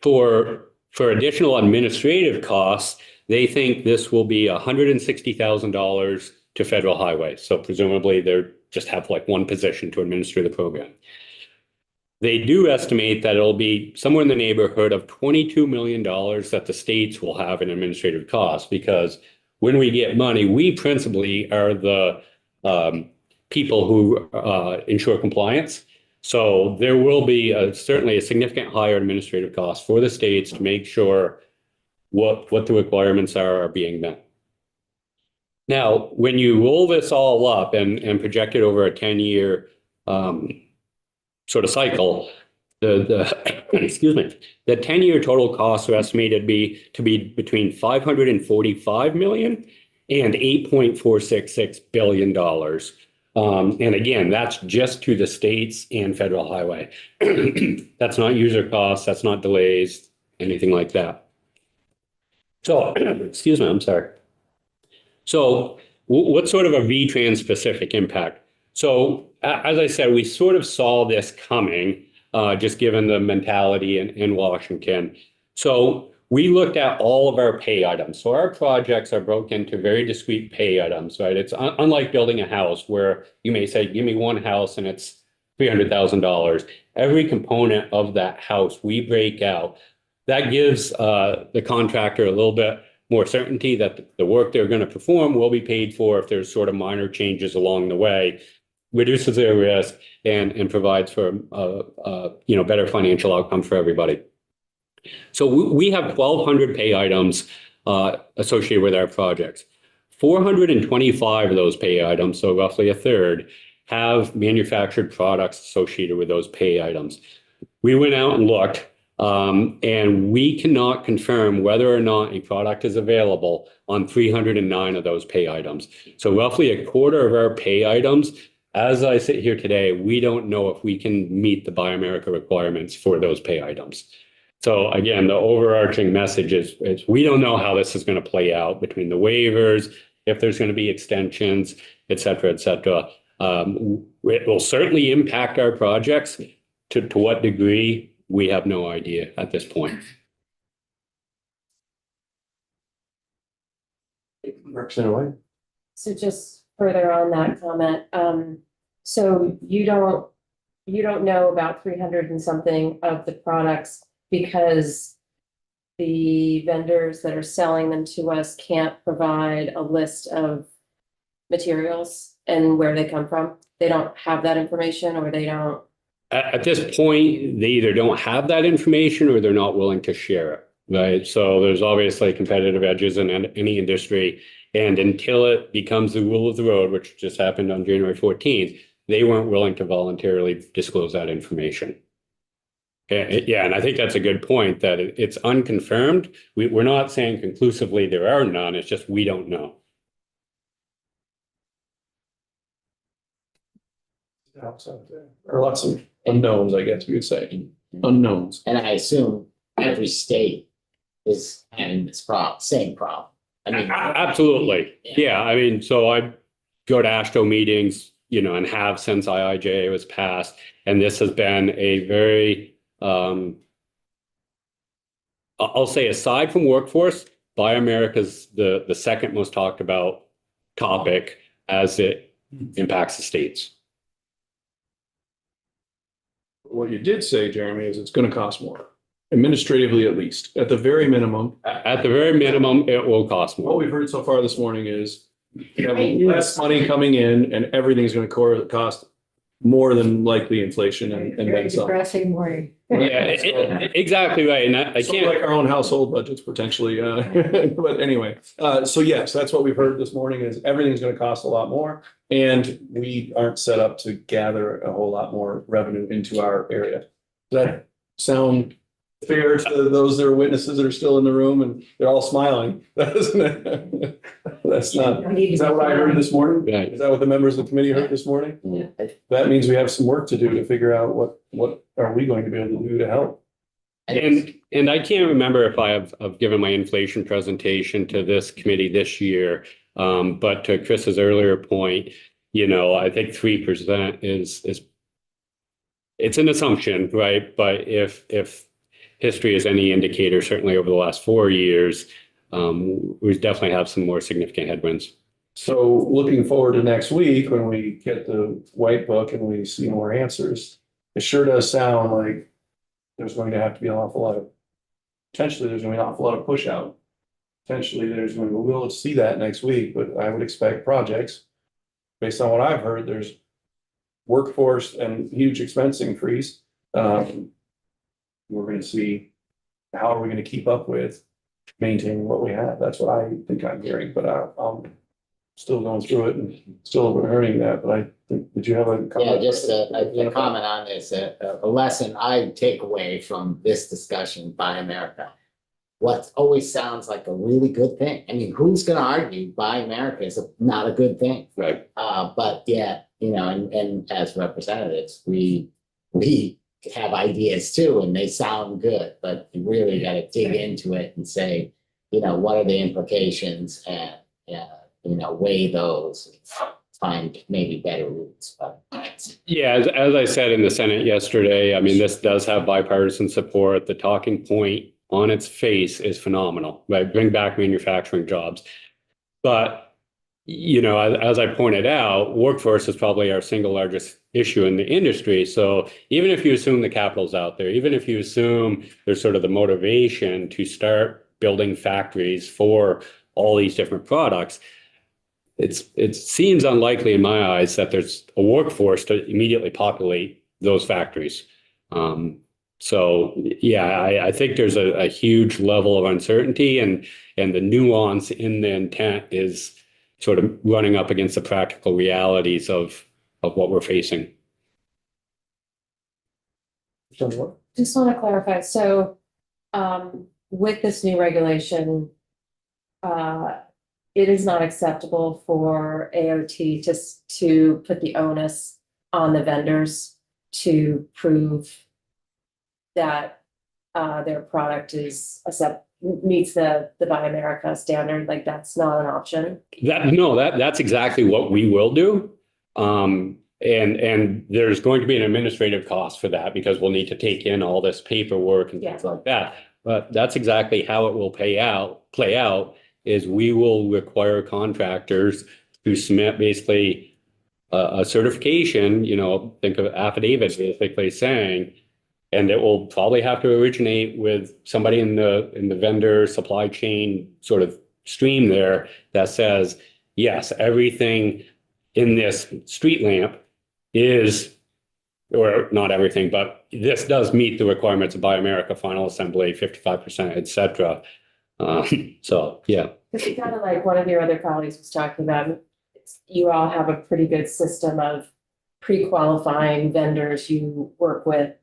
Speaker 12: For additional administrative costs, they think this will be $160,000 to Federal Highway. So presumably they just have like one position to administer the program. They do estimate that it'll be somewhere in the neighborhood of $22 million that the states will have in administrative costs, because when we get money, we principally are the people who ensure compliance. So there will be certainly a significant higher administrative cost for the states to make sure what the requirements are being met. Now, when you roll this all up and project it over a 10-year sort of cycle, excuse me, the 10-year total costs are estimated to be between $545 million and $8.466 billion. And again, that's just to the states and Federal Highway. That's not user costs, that's not delays, anything like that. So, excuse me, I'm sorry. So what's sort of a VTrans specific impact? So as I said, we sort of saw this coming, just given the mentality in Washington. So we looked at all of our pay items. So our projects are broken into very discrete pay items, right? It's unlike building a house where you may say, give me one house and it's $300,000. Every component of that house we break out. That gives the contractor a little bit more certainty that the work they're going to perform will be paid for if there's sort of minor changes along the way, reduces their risk and provides for better financial outcome for everybody. So we have 1,200 pay items associated with our projects. 425 of those pay items, so roughly a third, have manufactured products associated with those pay items. We went out and looked, and we cannot confirm whether or not a product is available on 309 of those pay items. So roughly a quarter of our pay items, as I sit here today, we don't know if we can meet the Buy America requirements for those pay items. So again, the overarching message is we don't know how this is going to play out between the waivers, if there's going to be extensions, et cetera, et cetera. It will certainly impact our projects. To what degree, we have no idea at this point.
Speaker 5: Representative White?
Speaker 13: So just further on that comment, so you don't know about 300 and something of the products because the vendors that are selling them to us can't provide a list of materials and where they come from? They don't have that information, or they don't?
Speaker 12: At this point, they either don't have that information or they're not willing to share it, right? So there's obviously competitive edges in any industry. And until it becomes the rule of the road, which just happened on January 14th, they weren't willing to voluntarily disclose that information. Yeah, and I think that's a good point, that it's unconfirmed. We're not saying conclusively there are none, it's just we don't know.
Speaker 1: Or lots of unknowns, I guess we would say, unknowns.
Speaker 3: And I assume every state is having this problem, same problem. I mean.
Speaker 12: Absolutely. Yeah, I mean, so I go to AASHTO meetings, you know, and have since IIJA was passed. And this has been a very, I'll say, aside from workforce, Buy America's the second most talked about topic as it impacts the states.
Speaker 1: What you did say, Jeremy, is it's going to cost more, administratively at least, at the very minimum.
Speaker 12: At the very minimum, it will cost more.
Speaker 1: What we've heard so far this morning is you have less money coming in and everything's going to cost more than likely inflation and
Speaker 6: Very
Speaker 1: then some.
Speaker 6: depressing morning.
Speaker 12: Yeah, exactly right. And I
Speaker 1: Sort of like our own household budgets potentially, but anyway, so yes, that's what we've heard this morning is everything's gonna cost a lot more. And we aren't set up to gather a whole lot more revenue into our area. Does that sound fair to those that are witnesses that are still in the room and they're all smiling? Doesn't it? That's not, is that what I heard this morning?
Speaker 12: Right.
Speaker 1: Is that what the members of the committee heard this morning?
Speaker 3: Yeah.
Speaker 1: That means we have some work to do to figure out what are we going to be able to do to help?
Speaker 12: And I can't remember if I've given my inflation presentation to this committee this year. But to Chris's earlier point, you know, I think 3% is it's an assumption, right? But if history is any indicator, certainly over the last 4 years, we definitely have some more significant headwinds.
Speaker 1: So looking forward to next week, when we get the white book and we see more answers, it sure does sound like there's going to have to be an awful lot of, potentially there's going to be an awful lot of push out. Potentially we'll see that next week, but I would expect projects, based on what I've heard, there's workforce and huge expense increase. We're going to see how are we going to keep up with maintaining what we have. That's what I think I'm hearing, but I'm still going through it and still learning that. But I think, did you have a comment?
Speaker 3: Yeah, just a comment on this, a lesson I take away from this discussion by America. What always sounds like a really good thing. I mean, who's gonna argue Buy America is not a good thing?
Speaker 12: Right.
Speaker 3: But yeah, you know, and as representatives, we have ideas too, and they sound good, but you really gotta dig into it and say, you know, what are the implications and, you know, weigh those, find maybe better routes, but.
Speaker 12: Yeah, as I said in the Senate yesterday, I mean, this does have bipartisan support. The talking point on its face is phenomenal, right? Bring back manufacturing jobs. But, you know, as I pointed out, workforce is probably our single largest issue in the industry. So even if you assume the capital's out there, even if you assume there's sort of the motivation to start building factories for all these different products, it seems unlikely in my eyes that there's a workforce to immediately populate those factories. So yeah, I think there's a huge level of uncertainty, and the nuance in the intent is sort of running up against the practical realities of what we're facing.
Speaker 13: Just want to clarify, so with this new regulation, it is not acceptable for AOT to put the onus on the vendors to prove that their product meets the Buy America standard. Like, that's not an option.
Speaker 12: That's exactly what we will do. And there's going to be an administrative cost for that, because we'll need to take in all this paperwork and things like that. But that's exactly how it will play out is we will require contractors to submit basically a certification, you know, think of affidavits basically saying, and it will probably have to originate with somebody in the vendor supply chain sort of stream there that says, yes, everything in this street lamp is, or not everything, but this does meet the requirements of Buy America final assembly, 55%, et cetera. So, yeah.
Speaker 13: Because kind of like one of your other colleagues was talking about, you all have a pretty good system of pre-qualifying vendors you work with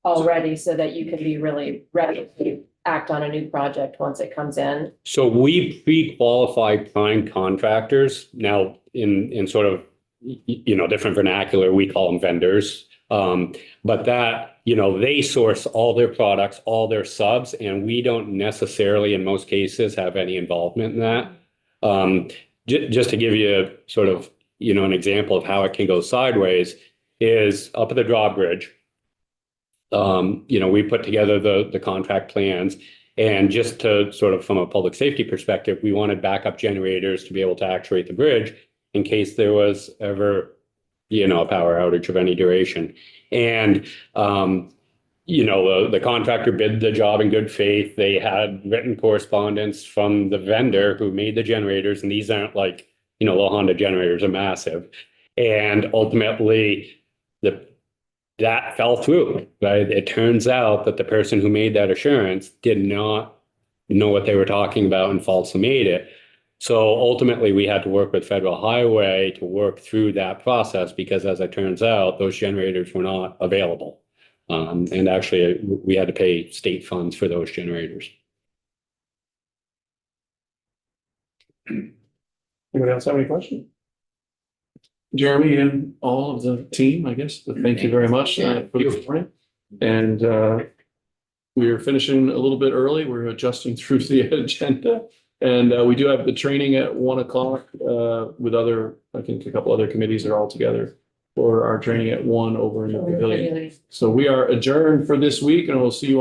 Speaker 13: already so that you can be really ready to act on a new project once it comes in.
Speaker 12: So we pre-qualify prime contractors. Now, in sort of, different vernacular, we call them vendors. But that, they source all their products, all their subs, and we don't necessarily, in most cases, have any involvement in that. Just to give you sort of, an example of how it can go sideways is up at the drawbridge. We put together the contract plans, and just to sort of from a public safety perspective, we wanted backup generators to be able to actuate the bridge in case there was ever, a power outage of any duration. And, the contractor bid the job in good faith. They had written correspondence from the vendor who made the generators, and these aren't like, little Honda generators are massive. And ultimately, that fell through, right? It turns out that the person who made that assurance did not know what they were talking about and falsely made it. So ultimately, we had to work with Federal Highway to work through that process because, as it turns out, those generators were not available. And actually, we had to pay state funds for those generators.
Speaker 1: Anybody else have any questions? Jeremy and all of the team, I guess, thank you very much for this morning. And we are finishing a little bit early. We're adjusting through the agenda. And we do have the training at 1:00 with I think a couple other committees are all together for our training at 1 over in the pavilion. So we are adjourned for this week, and we'll see you all